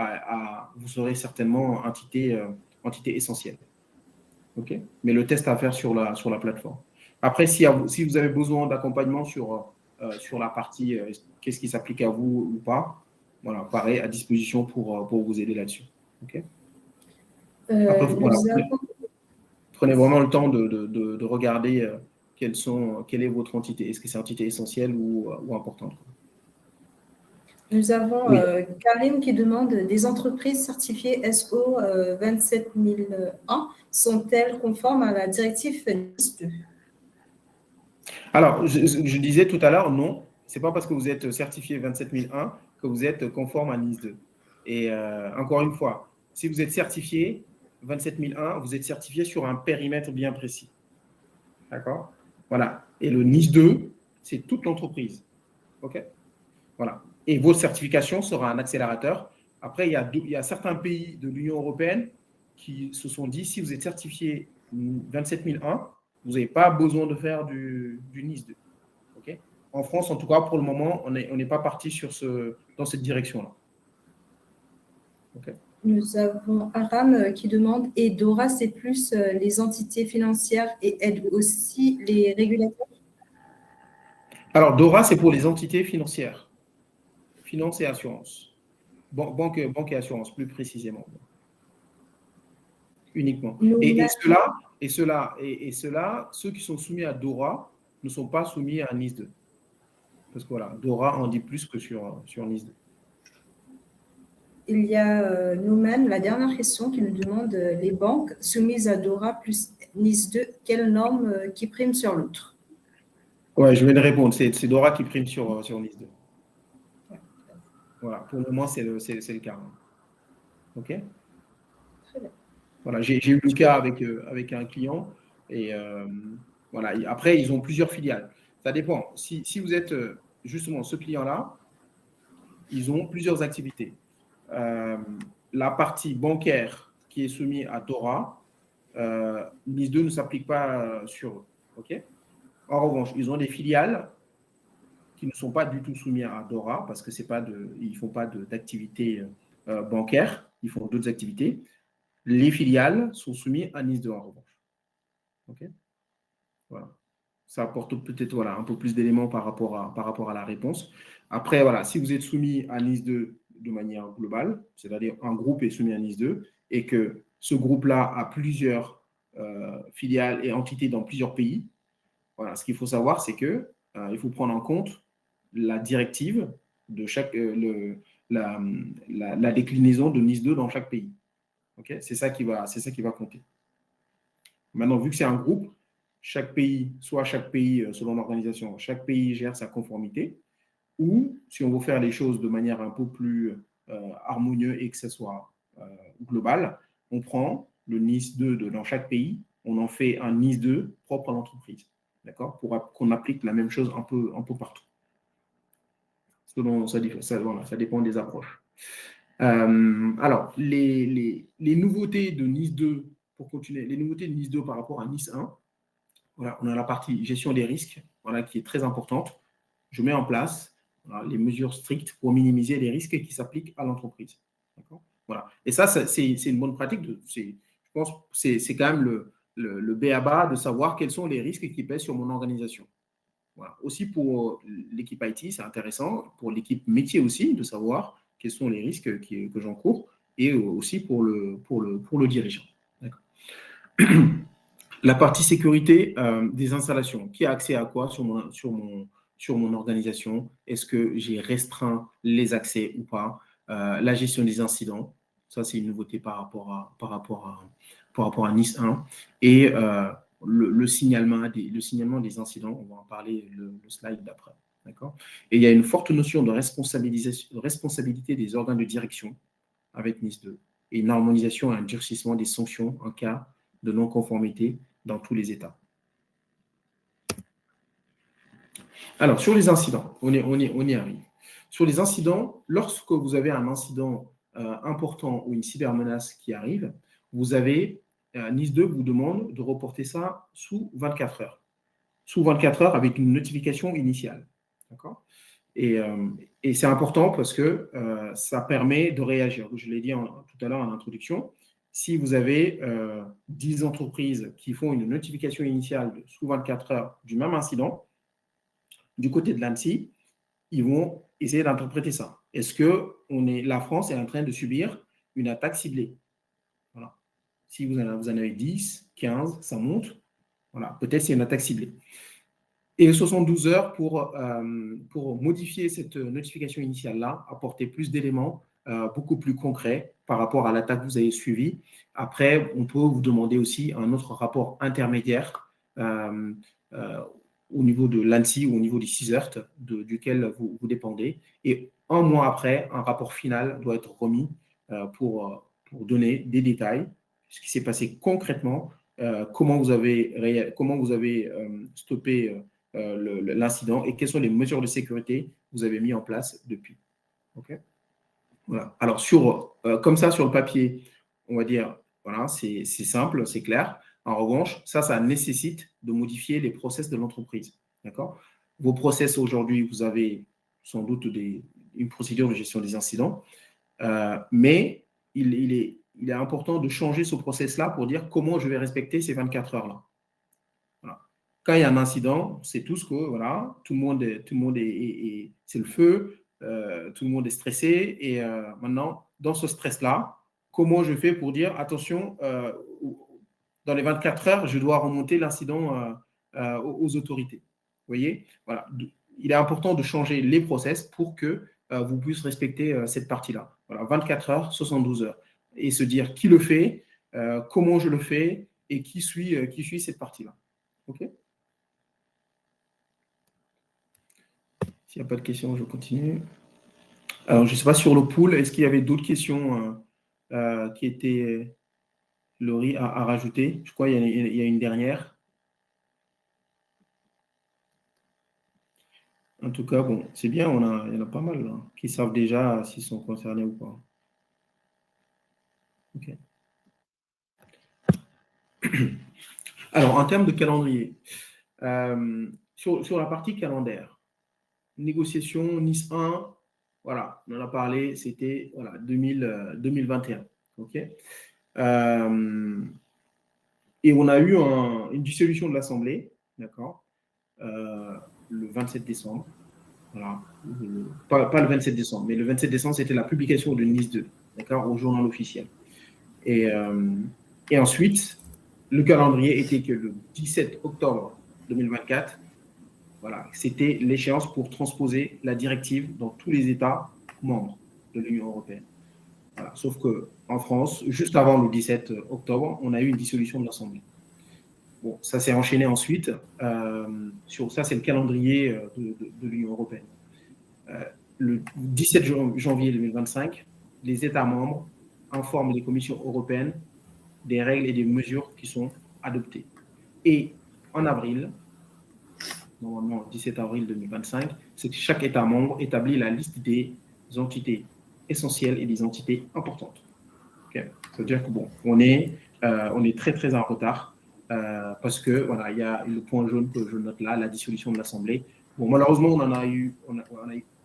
vous serez certainement entité essentielle. OK. Mais le test à faire sur la plateforme. Après, si vous avez besoin d'accompagnement sur la partie qu'est-ce qui s'applique à vous ou pas, voilà, pareil, à disposition pour vous aider là-dessus. OK. Après, voilà, prenez vraiment le temps de regarder quelle est votre entité. Est-ce que c'est entité essentielle ou importante? Nous avons Karim qui demande, des entreprises certifiées SO 27001 sont-elles conformes à la directive NIS 2? Alors, je disais tout à l'heure, non. Ce n'est pas parce que vous êtes certifié 27001 que vous êtes conforme à NIS 2. Et encore une fois, si vous êtes certifié 27001, vous êtes certifié sur un périmètre bien précis. D'accord. Voilà. Et le NIS 2, c'est toute l'entreprise. OK? Voilà. Et votre certification sera un accélérateur. Après, il y a certains pays de l'Union européenne qui se sont dit, si vous êtes certifié 27001, vous n'avez pas besoin de faire du NIS 2. OK? En France, en tout cas, pour le moment, on n'est pas parti dans cette direction-là. OK? Nous avons Aram qui demande, et Dora, c'est plus les entités financières et aide aussi les régulateurs? Alors, DORA, c'est pour les entités financières. Finance et assurance. Banque et assurance, plus précisément. Uniquement. Et ceux-là, ceux qui sont soumis à DORA ne sont pas soumis à NIS 2. Parce que voilà, DORA en dit plus que sur NIS 2. Il y a Nouman, la dernière question, qui nous demande les banques soumises à DORA plus NIS 2, quelle norme qui prime sur l'autre? Ouais, je vais le répondre. C'est DORA qui prime sur NIS 2. Voilà, pour le moment, c'est le cas. OK? Très bien. Voilà, j'ai eu le cas avec un client. Et voilà. Après, ils ont plusieurs filiales. Ça dépend. Si vous êtes justement ce client-là, ils ont plusieurs activités. La partie bancaire qui est soumise à DORA, NIS 2 ne s'applique pas sur eux. OK? En revanche, ils ont des filiales qui ne sont pas du tout soumises à DORA parce qu'ils ne font pas d'activité bancaire, ils font d'autres activités. Les filiales sont soumises à NIS 2 en revanche. OK? Voilà. Ça apporte peut-être un peu plus d'éléments par rapport à la réponse. Après, voilà, si vous êtes soumis à NIS 2 de manière globale, c'est-à-dire un groupe est soumis à NIS 2 et que ce groupe-là a plusieurs filiales et entités dans plusieurs pays, voilà, ce qu'il faut savoir, c'est que il faut prendre en compte la directive de la déclinaison de NIS 2 dans chaque pays. Okay? C'est ça qui va compter. Maintenant, vu que c'est un groupe, chaque pays, selon l'organisation, chaque pays gère sa conformité, ou si on veut faire les choses de manière un peu plus harmonieuse et que ce soit global, on prend le NIS 2 dans chaque pays, on en fait un NIS 2 propre à l'entreprise, d'accord, pour qu'on applique la même chose un peu partout. Selon ça dépend des approches. Alors, les nouveautés de NIS 2, pour continuer, les nouveautés de NIS 2 par rapport à NIS 1, voilà, on a la partie gestion des risques, voilà, qui est très importante. Je mets en place les mesures strictes pour minimiser les risques qui s'appliquent à l'entreprise. Voilà. Et ça, c'est une bonne pratique. Je pense que c'est quand même le b.a.-ba de savoir quels sont les risques qui pèsent sur mon organisation. Voilà. Aussi pour l'équipe IT, c'est intéressant. Pour l'équipe métier aussi, de savoir quels sont les risques que j'encours et aussi pour le dirigeant. D'accord. La partie sécurité des installations. Qui a accès à quoi sur mon organisation? Est-ce que j'ai restreint les accès ou pas? La gestion des incidents. Ça, c'est une nouveauté par rapport à NIS 1. Et le signalement des incidents. On va en parler le slide d'après. D'accord? Et il y a une forte notion de responsabilité des organes de direction avec NIS 2 et une harmonisation et un durcissement des sanctions en cas de non-conformité dans tous les États. Alors, sur les incidents, on y arrive. Sur les incidents, lorsque vous avez un incident important ou une cybermenace qui arrive, vous avez, NIS 2 vous demande de reporter ça sous 24 heures. Sous 24 heures avec une notification initiale. D'accord ? Et c'est important parce que ça permet de réagir. Je l'ai dit tout à l'heure en introduction. Si vous avez 10 entreprises qui font une notification initiale sous 24 heures du même incident, du côté de l'ANSSI, ils vont essayer d'interpréter ça. Est-ce que la France est en train de subir une attaque ciblée? Voilà. Si vous en avez 10, 15, ça monte. Voilà. Peut-être c'est une attaque ciblée. Et 72 heures pour modifier cette notification initiale-là, apporter plus d'éléments beaucoup plus concrets par rapport à l'attaque que vous avez suivie. Après, on peut vous demander aussi un autre rapport intermédiaire au niveau de l'ANSSI ou au niveau du CISERT duquel vous dépendez. Et un mois après, un rapport final doit être remis pour donner des détails, ce qui s'est passé concrètement, comment vous avez stoppé l'incident et quelles sont les mesures de sécurité que vous avez mis en place depuis. Okay, voilà. Alors, comme ça, sur le papier, on va dire, voilà, c'est simple, c'est clair. En revanche, ça nécessite de modifier les process de l'entreprise. D'accord? Vos process aujourd'hui, vous avez sans doute une procédure de gestion des incidents, mais il est important de changer ce process-là pour dire comment je vais respecter ces 24 heures-là. Voilà. Quand il y a un incident, c'est tout ce que, voilà, tout le monde c'est le feu, tout le monde est stressé. Et maintenant, dans ce stress-là, comment je fais pour dire, attention, dans les 24 heures, je dois remonter l'incident aux autorités. Vous voyez, voilà. Il est important de changer les process pour que vous puissiez respecter cette partie-là. Voilà, 24 heures, 72 heures. Et se dire qui le fait, comment je le fais et qui suit cette partie-là. OK? S'il n'y a pas de questions, je continue. Alors, je ne sais pas sur le pool, est-ce qu'il y avait d'autres questions qui étaient, Laurie, à rajouter? Je crois qu'il y a une dernière. En tout cas, bon, c'est bien, il y en a pas mal là, qui savent déjà s'ils sont concernés ou pas. OK. Alors, en termes de calendrier, sur la partie calendaire, négociation Nice 1, voilà, on en a parlé, c'était voilà, 2021. OK. Et on a eu une dissolution de l'Assemblée, d'accord, le 27 décembre. Voilà. Pas le 27 décembre, mais le 27 décembre, c'était la publication de Nice 2, d'accord, au journal officiel. Et ensuite, le calendrier était que le 17 octobre 2024, voilà, c'était l'échéance pour transposer la directive dans tous les États membres de l'Union européenne. Voilà. Sauf qu'en France, juste avant le 17 octobre, on a eu une dissolution de l'Assemblée. Bon, ça s'est enchaîné ensuite. Ça, c'est le calendrier de l'Union européenne. Le 17 janvier 2025, les États membres informent les commissions européennes des règles et des mesures qui sont adoptées. Et en avril, normalement 17 avril 2025, c'est que chaque État membre établit la liste des entités essentielles et des entités importantes. Okay. Ça veut dire que bon, on est très très en retard parce que voilà, il y a le point jaune que je note là, la dissolution de l'Assemblée. Bon, malheureusement, on a eu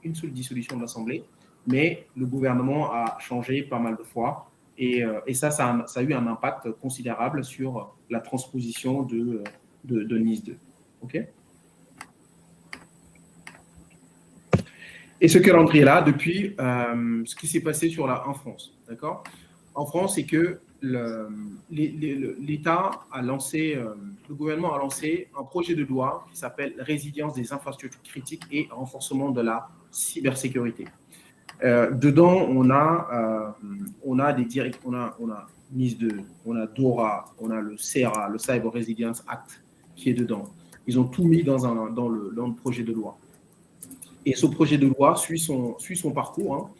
une seule dissolution de l'Assemblée, mais le gouvernement a changé pas mal de fois et ça a eu un impact considérable sur la transposition de Nice 2. OK. Et ce calendrier-là, depuis ce qui s'est passé en France, d'accord? En France, c'est que l'État a lancé, le gouvernement a lancé un projet de loi qui s'appelle Résilience des infrastructures critiques et renforcement de la cybersécurité. Dedans, on a Nice 2, on a DORA, on a le CERA, le Cyber Resilience Act qui est dedans. Ils ont tout mis dans le projet de loi. Et ce projet de loi suit son parcours.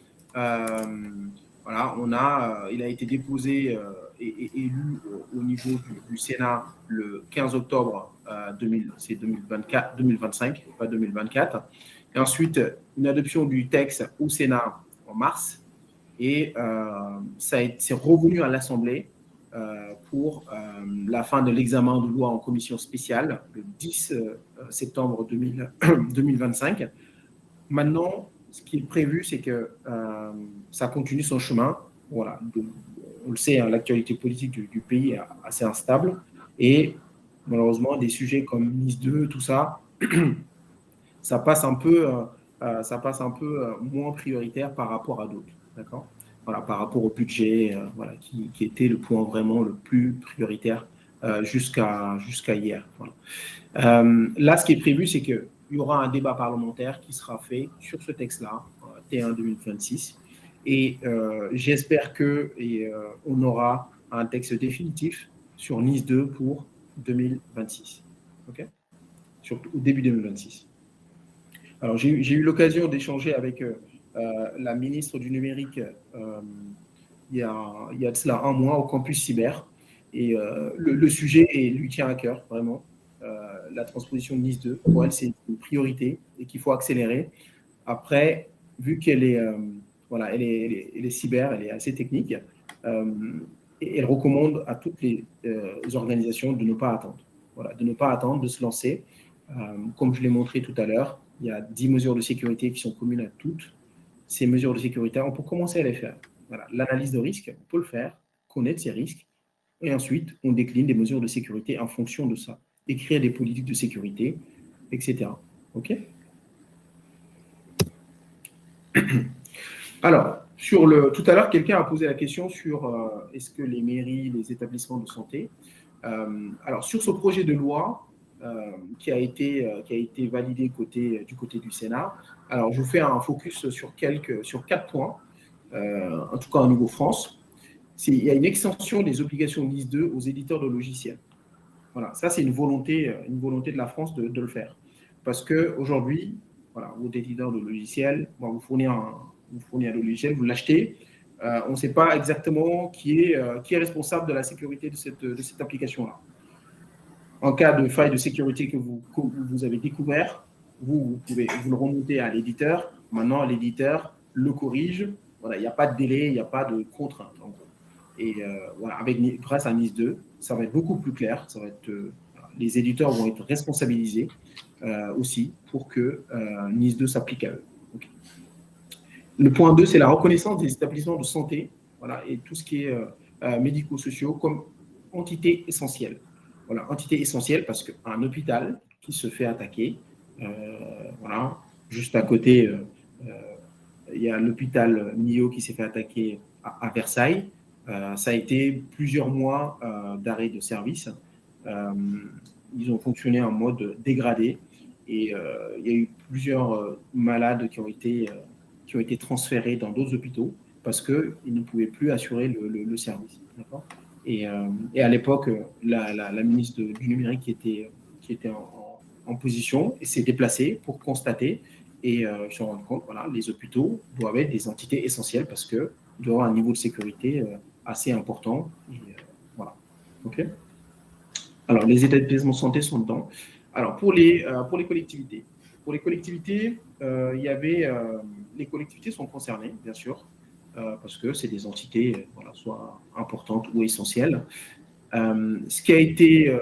Voilà, il a été déposé et élu au niveau du Sénat le 15 octobre 2025, pas 2024. Et ensuite, une adoption du texte au Sénat en mars. Et c'est revenu à l'Assemblée pour la fin de l'examen de loi en commission spéciale le 10 septembre 2025. Maintenant, ce qui est prévu, c'est que ça continue son chemin. Voilà. On le sait, hein, l'actualité politique du pays est assez instable. Et malheureusement, des sujets comme Nice 2, tout ça, ça passe un peu moins prioritaire par rapport à d'autres. D'accord ? Voilà, par rapport au budget, voilà, qui était le point vraiment le plus prioritaire jusqu'à hier. Voilà. Là, ce qui est prévu, c'est qu'il y aura un débat parlementaire qui sera fait sur ce texte-là, T1 2026. Et j'espère qu'on aura un texte définitif sur Nice 2 pour 2026. OK ? Au début 2026. Alors, j'ai eu l'occasion d'échanger avec la ministre du Numérique il y a de cela un mois au campus cyber. Et le sujet lui tient à cœur, vraiment. la transposition de NIS 2. Pour elle, c'est une priorité et qu'il faut accélérer. Après, vu qu'elle est, voilà, elle est cyber, elle est assez technique, et elle recommande à toutes les organisations de ne pas attendre. Voilà, de ne pas attendre, de se lancer. Comme je l'ai montré tout à l'heure, il y a 10 mesures de sécurité qui sont communes à toutes. Ces mesures de sécurité, on peut commencer à les faire. Voilà, l'analyse de risque, on peut le faire, connaître ces risques, et ensuite, on décline des mesures de sécurité en fonction de ça. Écrire des politiques de sécurité, etc. OK? Alors, tout à l'heure, quelqu'un a posé la question sur est-ce que les mairies, les établissements de santé. Alors, sur ce projet de loi qui a été validé du côté du Sénat, alors je vous fais un focus sur 4 points, en tout cas au niveau France. Il y a une extension des obligations NIS 2 aux éditeurs de logiciels. Voilà, ça c'est une volonté de la France de le faire. Parce qu'aujourd'hui, voilà, vous êtes éditeur de logiciels, vous fournissez un logiciel, vous l'achetez, on ne sait pas exactement qui est responsable de la sécurité de cette application-là. En cas de faille de sécurité que vous avez découvert, vous le remontez à l'éditeur. Maintenant, l'éditeur le corrige. Voilà, il n'y a pas de délai, il n'y a pas de contrainte, en gros. Et voilà, grâce à NIS 2, ça va être beaucoup plus clair. Les éditeurs vont être responsabilisés aussi pour que NIS 2 s'applique à eux. Okay. Le point 2, c'est la reconnaissance des établissements de santé, voilà, et tout ce qui est médico-sociaux comme entité essentielle. Voilà, entité essentielle parce qu'un hôpital qui se fait attaquer, voilà, juste à côté, il y a l'hôpital Millau qui s'est fait attaquer à Versailles. Ça a été plusieurs mois d'arrêt de service. Ils ont fonctionné en mode dégradé et il y a eu plusieurs malades qui ont été transférés dans d'autres hôpitaux parce qu'ils ne pouvaient plus assurer le service. D'accord ? Et à l'époque, la ministre du numérique qui était en position et s'est déplacée pour constater et je me rends compte, voilà, les hôpitaux doivent être des entités essentielles parce qu'ils doivent avoir un niveau de sécurité assez important. Et, voilà. OK. Alors, les établissements de santé sont dedans. Alors, pour les collectivités. Pour les collectivités, il y avait les collectivités sont concernées, bien sûr, parce que c'est des entités voilà, soit importantes ou essentielles. Ce qui a été,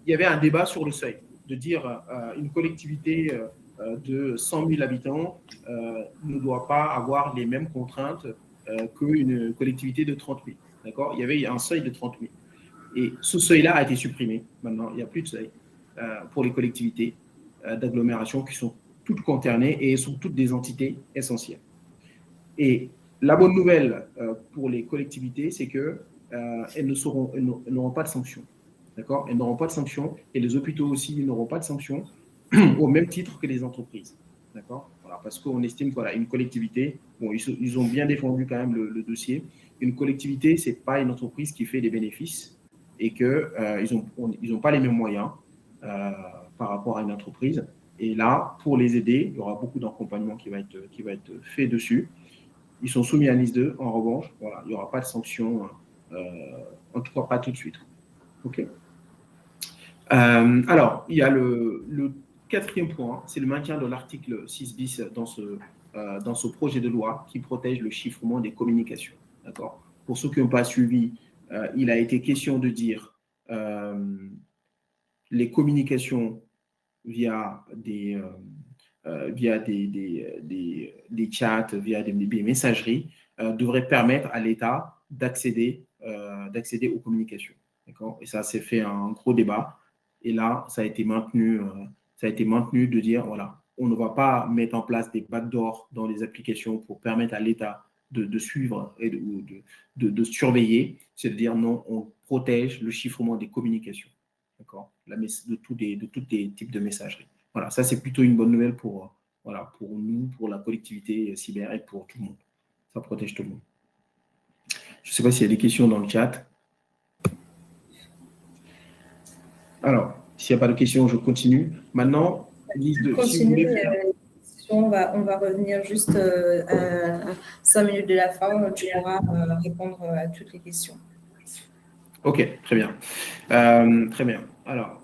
il y avait un débat sur le seuil, de dire une collectivité de 100 000 habitants ne doit pas avoir les mêmes contraintes qu'une collectivité de 30 000. D'accord ? Il y avait un seuil de 30 000. Et ce seuil-là a été supprimé. Maintenant, il n'y a plus de seuil pour les collectivités d'agglomération qui sont toutes concernées et sont toutes des entités essentielles. Et la bonne nouvelle pour les collectivités, c'est qu'elles n'auront pas de sanctions. D'accord ? Elles n'auront pas de sanctions et les hôpitaux aussi n'auront pas de sanctions au même titre que les entreprises. D'accord ? Voilà, parce qu'on estime que voilà, une collectivité, bon, ils ont bien défendu quand même le dossier. Une collectivité, ce n'est pas une entreprise qui fait des bénéfices et qu'ils n'ont pas les mêmes moyens par rapport à une entreprise. Et là, pour les aider, il y aura beaucoup d'accompagnement qui va être fait dessus. Ils sont soumis à NIS 2. En revanche, voilà, il n'y aura pas de sanctions, en tout cas pas tout de suite. OK. Alors, il y a le quatrième point, c'est le maintien de l'article 6 bis dans ce projet de loi qui protège le chiffrement des communications. D'accord ? Pour ceux qui n'ont pas suivi, il a été question de dire les communications via des chats, via des messageries, devraient permettre à l'État d'accéder aux communications. D'accord ? Et ça s'est fait un gros débat. Et là, ça a été maintenu de dire, voilà, on ne va pas mettre en place des backdoors dans les applications pour permettre à l'État de suivre et de surveiller. C'est de dire, non, on protège le chiffrement des communications. D'accord ? De tous les types de messagerie. Voilà, ça, c'est plutôt une bonne nouvelle pour nous, pour la collectivité cyber et pour tout le monde. Ça protège tout le monde. Je ne sais pas s'il y a des questions dans le chat. Alors, s'il n'y a pas de questions, je continue. Maintenant, liste de. Si vous voulez faire... on va revenir juste à 5 minutes de la fin. Tu pourras répondre à toutes les questions. OK, très bien. Très bien. Alors,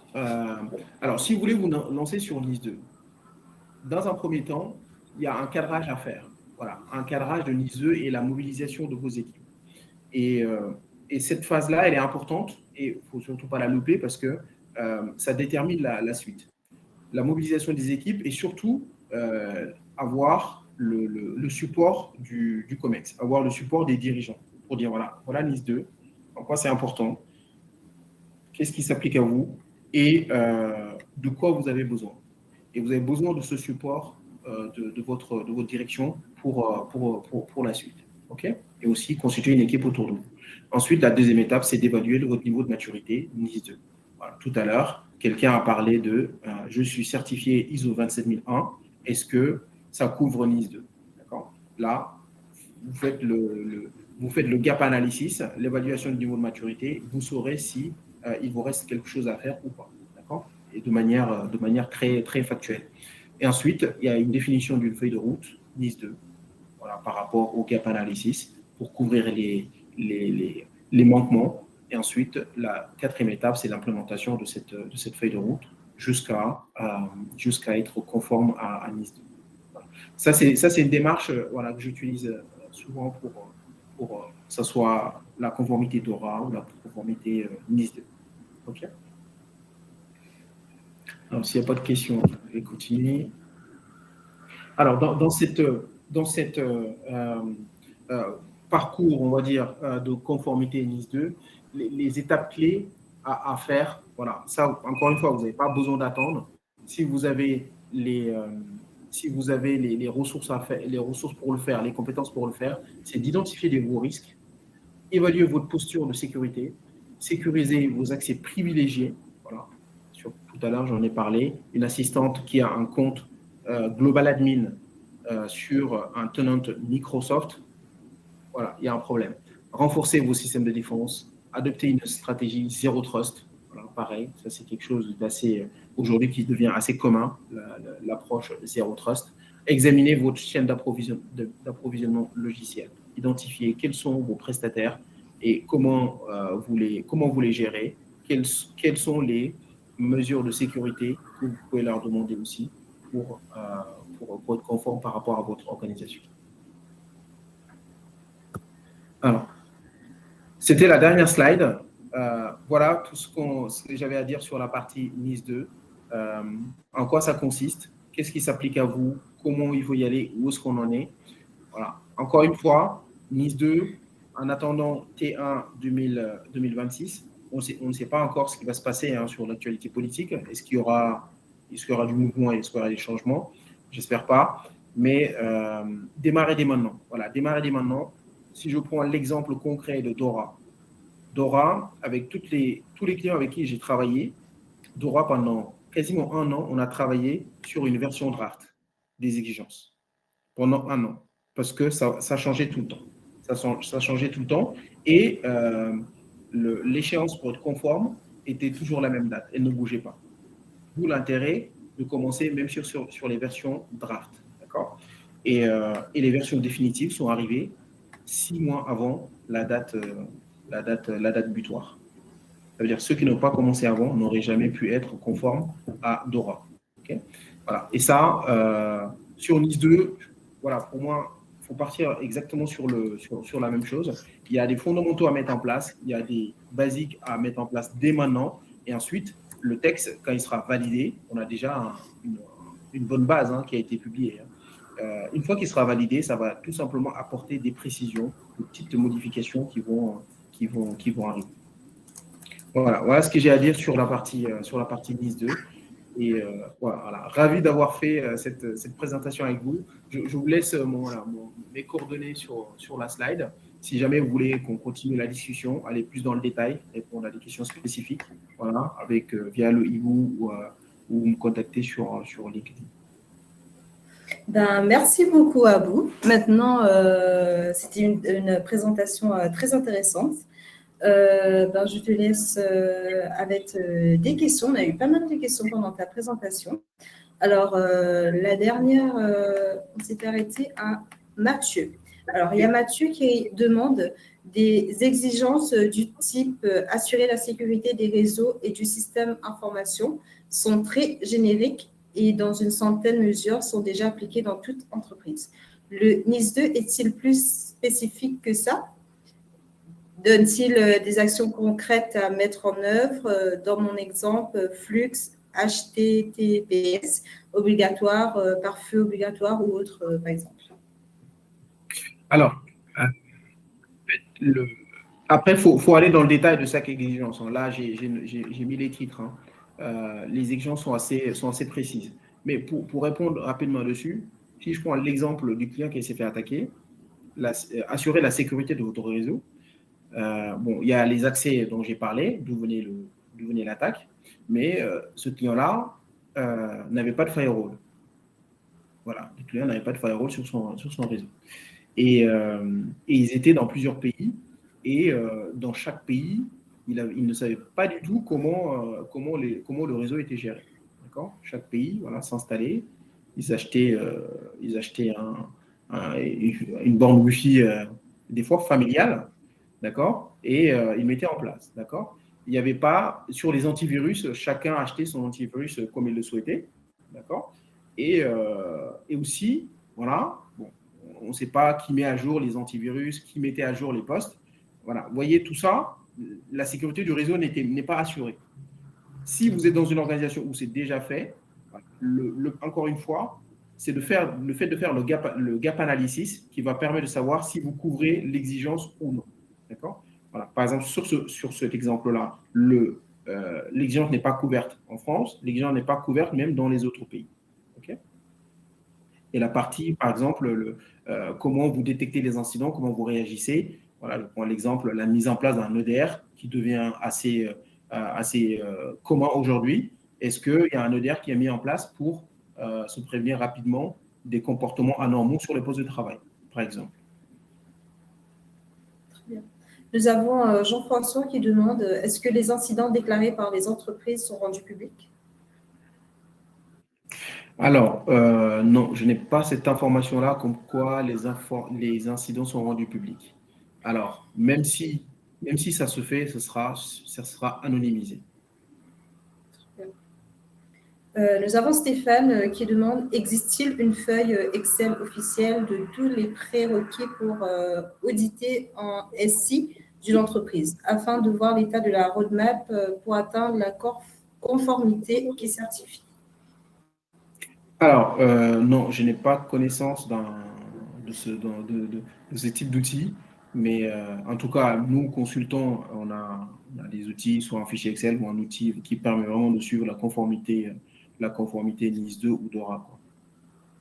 alors, si vous voulez vous lancer sur NIS 2, dans un premier temps, il y a un cadrage à faire. Voilà, un cadrage de NIS 2 et la mobilisation de vos équipes. Et, cette phase-là, elle est importante et il ne faut surtout pas la louper parce que ça détermine la suite. La mobilisation des équipes et surtout avoir le support du COMEX, avoir le support des dirigeants pour dire voilà NIS 2, en quoi c'est important, qu'est-ce qui s'applique à vous et de quoi vous avez besoin. Et vous avez besoin de ce support de votre direction pour la suite. Okay, et aussi constituer une équipe autour de vous. Ensuite, la deuxième étape, c'est d'évaluer votre niveau de maturité NIS 2. Voilà, tout à l'heure, quelqu'un a parlé de je suis certifié ISO 27001. Est-ce que ça couvre NIS 2? D'accord. Là, vous faites le gap analysis, l'évaluation du niveau de maturité. Vous saurez si il vous reste quelque chose à faire ou pas. D'accord. Et de manière très, très factuelle. Et ensuite, il y a une définition d'une feuille de route NIS 2. Voilà, par rapport au gap analysis pour couvrir les manquements. Et ensuite, la quatrième étape, c'est l'implémentation de cette feuille de route jusqu'à être conforme à NIS 2. Voilà. Ça, c'est une démarche voilà, que j'utilise souvent pour que ce soit la conformité DORA ou la conformité NIS 2. OK. Alors, s'il n'y a pas de questions, je vais continuer. Alors, dans cette parcours, on va dire, de conformité NIS 2, les étapes clés à faire, voilà, ça, encore une fois, vous n'avez pas besoin d'attendre. Si vous avez les ressources à faire, les ressources pour le faire, les compétences pour le faire, c'est d'identifier des gros risques, évaluer votre posture de sécurité, sécuriser vos accès privilégiés. Voilà. Tout à l'heure, j'en ai parlé. Une assistante qui a un compte Global Admin sur un tenant Microsoft, voilà, il y a un problème. Renforcez vos systèmes de défense, adoptez une stratégie Zero Trust. Voilà, pareil, ça c'est quelque chose d'assez, aujourd'hui qui devient assez commun, l'approche Zero Trust. Examinez votre chaîne d'approvisionnement logiciel. Identifiez quels sont vos prestataires et comment vous les gérez. Quelles sont les mesures de sécurité que vous pouvez leur demander aussi pour être conforme par rapport à votre organisation. Alors, c'était la dernière slide. Voilà tout ce que j'avais à dire sur la partie NIS 2. En quoi ça consiste? Qu'est-ce qui s'applique à vous? Comment il faut y aller? Où est-ce qu'on en est? Voilà. Encore une fois, NIS 2, en attendant T1 2026, on ne sait pas encore ce qui va se passer sur l'actualité politique. Est-ce qu'il y aura du mouvement et est-ce qu'il y aura des changements? J'espère pas. Mais démarrez dès maintenant. Voilà, démarrez dès maintenant. Si je prends l'exemple concret de Dora, avec tous les clients avec qui j'ai travaillé, Dora, pendant quasiment un an, on a travaillé sur une version draft des exigences. Pendant un an. Parce que ça changeait tout le temps. Ça changeait tout le temps. Et l'échéance pour être conforme était toujours la même date. Elle ne bougeait pas. D'où l'intérêt de commencer même sur les versions draft. D'accord. Et les versions définitives sont arrivées 6 mois avant la date butoir. Ça veut dire que ceux qui n'ont pas commencé avant n'auraient jamais pu être conformes à Dora. Okay. Voilà. Et ça, sur NIS 2, voilà, pour moi, il faut partir exactement sur la même chose. Il y a des fondamentaux à mettre en place, il y a des basiques à mettre en place dès maintenant. Et ensuite, le texte, quand il sera validé, on a déjà une bonne base qui a été publiée. Une fois qu'il sera validé, ça va tout simplement apporter des précisions, des petites modifications qui vont arriver. Voilà ce que j'ai à dire sur la partie NIS 2. Et voilà, ravi d'avoir fait cette présentation avec vous. Je vous laisse mes coordonnées sur la slide. Si jamais vous voulez qu'on continue la discussion, aller plus dans le détail, répondre à des questions spécifiques, voilà, via le e-book ou me contacter sur LinkedIn. Merci beaucoup à vous. Maintenant, c'était une présentation très intéressante. Je te laisse avec des questions. On a eu pas mal de questions pendant ta présentation. Alors, la dernière, on s'est arrêté à Mathieu. Alors, il y a Mathieu qui demande des exigences du type assurer la sécurité des réseaux et du système information sont très génériques et dans une centaine de mesures sont déjà appliquées dans toute entreprise. Le NIS 2 est-il plus spécifique que ça? Donne-t-il des actions concrètes à mettre en œuvre? Dans mon exemple, flux, HTTPS obligatoire, pare-feu obligatoire ou autre, par exemple. Alors, le, après, faut aller dans le détail de chaque exigence. Là, j'ai mis les titres. Hein. Les exigences sont assez précises. Mais pour répondre rapidement dessus, si je prends l'exemple du client qui s'est fait attaquer, assurer la sécurité de votre réseau. Bon, il y a les accès dont j'ai parlé, d'où venait l'attaque, mais ce client-là n'avait pas de firewall. Voilà, le client n'avait pas de firewall sur son réseau. Et ils étaient dans plusieurs pays. Et dans chaque pays, il ne savait pas du tout comment le réseau était géré. D'accord. Chaque pays, voilà, s'installait. Ils achetaient une borne Wi-Fi, des fois familiale, d'accord, et ils mettaient en place, d'accord. Il n'y avait pas, sur les antivirus, chacun achetait son antivirus comme il le souhaitait, d'accord. Et aussi, voilà, bon, on ne sait pas qui met à jour les antivirus, qui mettait à jour les postes. Voilà, vous voyez tout ça, la sécurité du réseau n'est pas assurée. Si vous êtes dans une organisation où c'est déjà fait, encore une fois, c'est le fait de faire le gap analysis qui va permettre de savoir si vous couvrez l'exigence ou non. D'accord. Voilà. Par exemple, sur cet exemple-là, l'exigence n'est pas couverte en France, l'exigence n'est pas couverte même dans les autres pays. Okay. Et la partie, par exemple, comment vous détectez les incidents, comment vous réagissez. Voilà, je prends l'exemple, la mise en place d'un EDR qui devient assez commun aujourd'hui. Est-ce qu'il y a un EDR qui est mis en place pour se prévenir rapidement des comportements anormaux sur les postes de travail, par exemple? Très bien. Nous avons Jean-François qui demande est-ce que les incidents déclarés par les entreprises sont rendus publics? Alors, non, je n'ai pas cette information-là comme quoi les incidents sont rendus publics. Alors, même si ça se fait, ça sera anonymisé. Nous avons Stéphane qui demande existe-t-il une feuille Excel officielle de tous les prérequis pour auditer en SI d'une entreprise afin de voir l'état de la roadmap pour atteindre la conformité qui certifie? Alors, non, je n'ai pas connaissance de ce type d'outils, mais en tout cas, nous, consultants, on a des outils, soit un fichier Excel ou un outil qui permet vraiment de suivre la conformité NIS 2 ou DORA, quoi.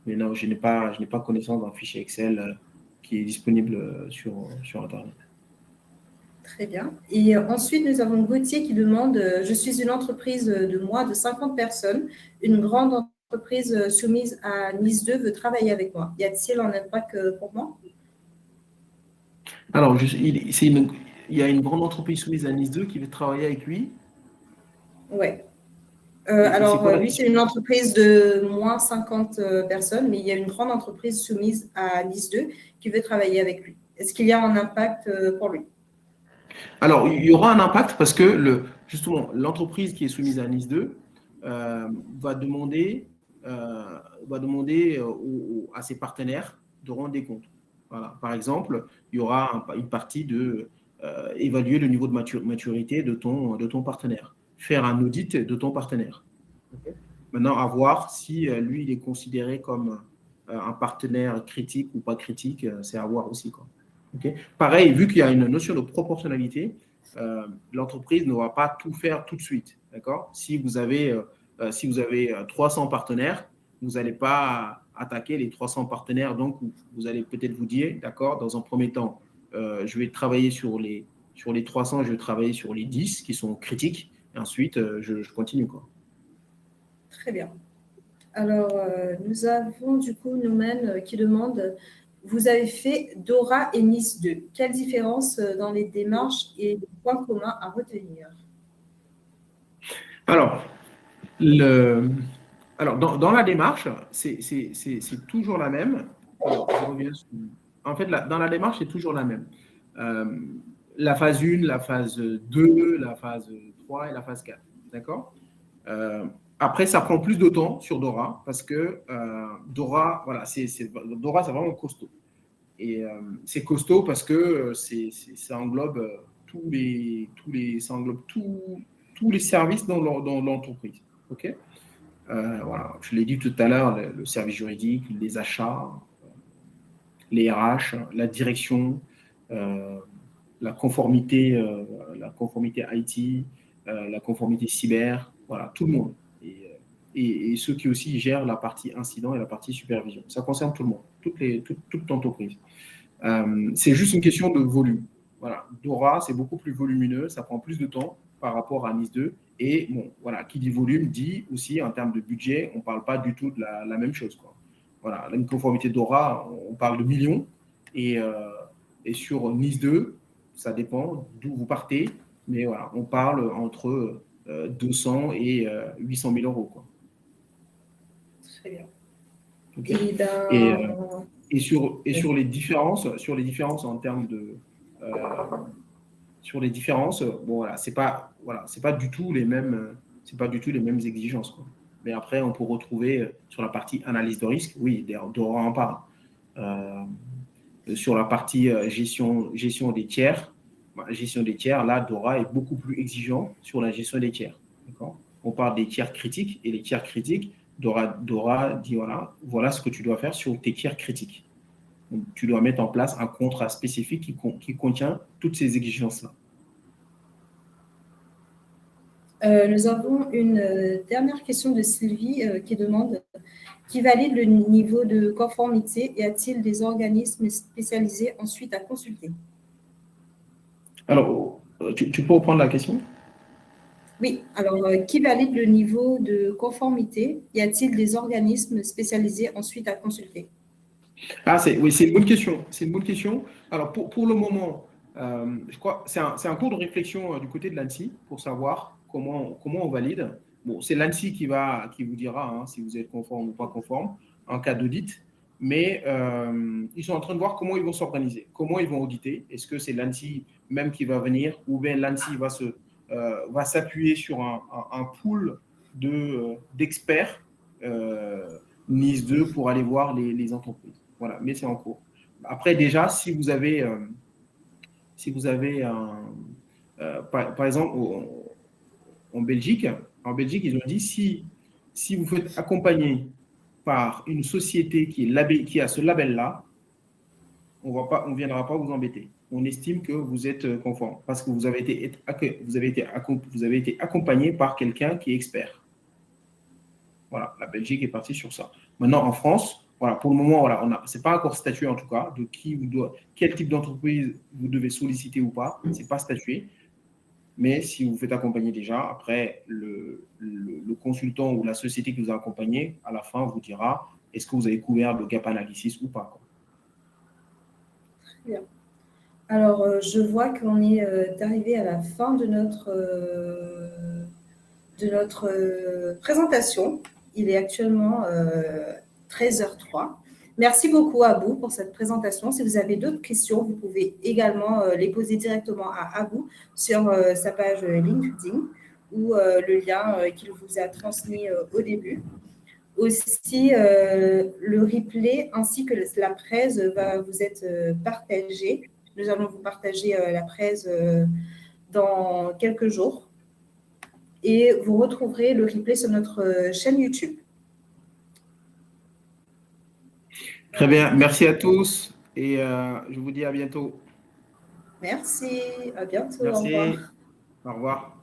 Mais non, je n'ai pas connaissance d'un fichier Excel qui est disponible sur Internet. Très bien. Et ensuite, nous avons Gauthier qui demande je suis une entreprise de moins de 50 personnes, une grande entreprise soumise à NIS 2 veut travailler avec moi. Y a-t-il un impact pour moi? Alors, il y a une grande entreprise soumise à NIS 2 qui veut travailler avec lui. Oui. Et c'est quoi Lui, c'est une entreprise de moins 50 personnes, mais il y a une grande entreprise soumise à NIS 2 qui veut travailler avec lui. Est-ce qu'il y a un impact pour lui? Alors, il y aura un impact parce que justement, l'entreprise qui est soumise à NIS 2 va demander à ses partenaires de rendre des comptes. Voilà. Par exemple, il y aura une partie de évaluer le niveau de maturité de ton partenaire, faire un audit de ton partenaire. Okay. Maintenant, à voir si lui, il est considéré comme un partenaire critique ou pas critique, c'est à voir aussi, quoi. Okay. Pareil, vu qu'il y a une notion de proportionnalité, l'entreprise ne va pas tout faire tout de suite. D'accord. Si vous avez 300 partenaires, vous n'allez pas attaquer les 300 partenaires. Donc, vous allez peut-être vous dire, d'accord, dans un premier temps, je vais travailler sur les 300, je vais travailler sur les 10 qui sont critiques. Et ensuite, je continue, quoi. Très bien. Alors, nous avons du coup Noumen qui demande vous avez fait DORA et NIS 2. Quelle différence dans les démarches et les points communs à retenir? Alors, dans la démarche, c'est toujours la même. Alors, je reviens en fait, dans la démarche, c'est toujours la même. Euh, la phase 1, la phase 2, la phase 3 et la phase 4. D'accord. Après, ça prend plus de temps sur Dora parce que Dora, voilà, Dora, c'est vraiment costaud. Et c'est costaud parce que ça englobe ça englobe tous les services dans l'entreprise. OK. Voilà, je l'ai dit tout à l'heure, le service juridique, les achats, les RH, la direction, euh, la conformité IT, la conformité cyber, voilà, tout le monde. Et ceux qui aussi gèrent la partie incident et la partie supervision. Ça concerne tout le monde, toute l'entreprise. C'est juste une question de volume. Voilà. Dora, c'est beaucoup plus volumineux, ça prend plus de temps par rapport à NIS 2. Et bon, voilà, qui dit volume dit aussi en termes de budget, on ne parle pas du tout de la même chose, quoi. Voilà, une conformité Dora, on parle de millions. Et, euh, et sur NIS 2, ça dépend d'où vous partez. Mais voilà, on parle entre 200 et 800 000 euros, quoi. Très bien. Okay. Et sur les différences en termes de sur les différences, bon voilà, c'est pas du tout les mêmes exigences, quoi. Mais après, on peut retrouver sur la partie analyse de risque, oui, Dora en parle. Sur la partie gestion des tiers, là, Dora est beaucoup plus exigeant sur la gestion des tiers. On parle des tiers critiques, et les tiers critiques, Dora dit voilà ce que tu dois faire sur tes tiers critiques. Donc, tu dois mettre en place un contrat spécifique qui contient toutes ces exigences-là. Nous avons une dernière question de Sylvie qui demande qui valide le niveau de conformité y a-t-il des organismes spécialisés ensuite à consulter? Alors, tu peux reprendre la question? Oui, alors qui valide le niveau de conformité? Y a-t-il des organismes spécialisés ensuite à consulter? Ah, oui, c'est une bonne question. C'est une bonne question. Alors, pour le moment, je crois c'est un cours de réflexion du côté de l'ANSSI pour savoir comment on valide. Bon, c'est l'ANSSI qui vous dira si vous êtes conforme ou pas conforme en cas d'audit. Mais ils sont en train de voir comment ils vont s'organiser, comment ils vont auditer. Est-ce que c'est l'ANSSI même qui va venir ou bien l'ANSSI va s'appuyer sur un pool d'experts NIS 2 pour aller voir les entreprises. Voilà, mais c'est en cours. Après, déjà, si vous avez par exemple, en Belgique, ils ont dit si vous faites accompagner par une société qui a ce label-là, on ne viendra pas vous embêter. On estime que vous êtes conforme parce que vous avez été accompagné par quelqu'un qui est expert. Voilà, la Belgique est partie sur ça. Maintenant, en France, voilà, pour le moment, voilà, c'est pas encore statué en tout cas de quel type d'entreprise vous devez solliciter ou pas. C'est pas statué. Mais si vous faites accompagner déjà, après, le consultant ou la société qui vous a accompagné, à la fin, vous dira est-ce que vous avez couvert le gap analysis ou pas, quoi. Bien. Alors, je vois qu'on est arrivé à la fin de notre présentation. Il est actuellement 13h03. Merci beaucoup Abou pour cette présentation. Si vous avez d'autres questions, vous pouvez également les poser directement à Abou sur sa page LinkedIn ou le lien qu'il vous a transmis au début. Aussi, le replay ainsi que la presse va vous être partagé. Nous allons vous partager la presse dans quelques jours. Et vous retrouverez le replay sur notre chaîne YouTube. Très bien. Merci à tous et je vous dis à bientôt. Merci. À bientôt. Merci. Au revoir. Au revoir.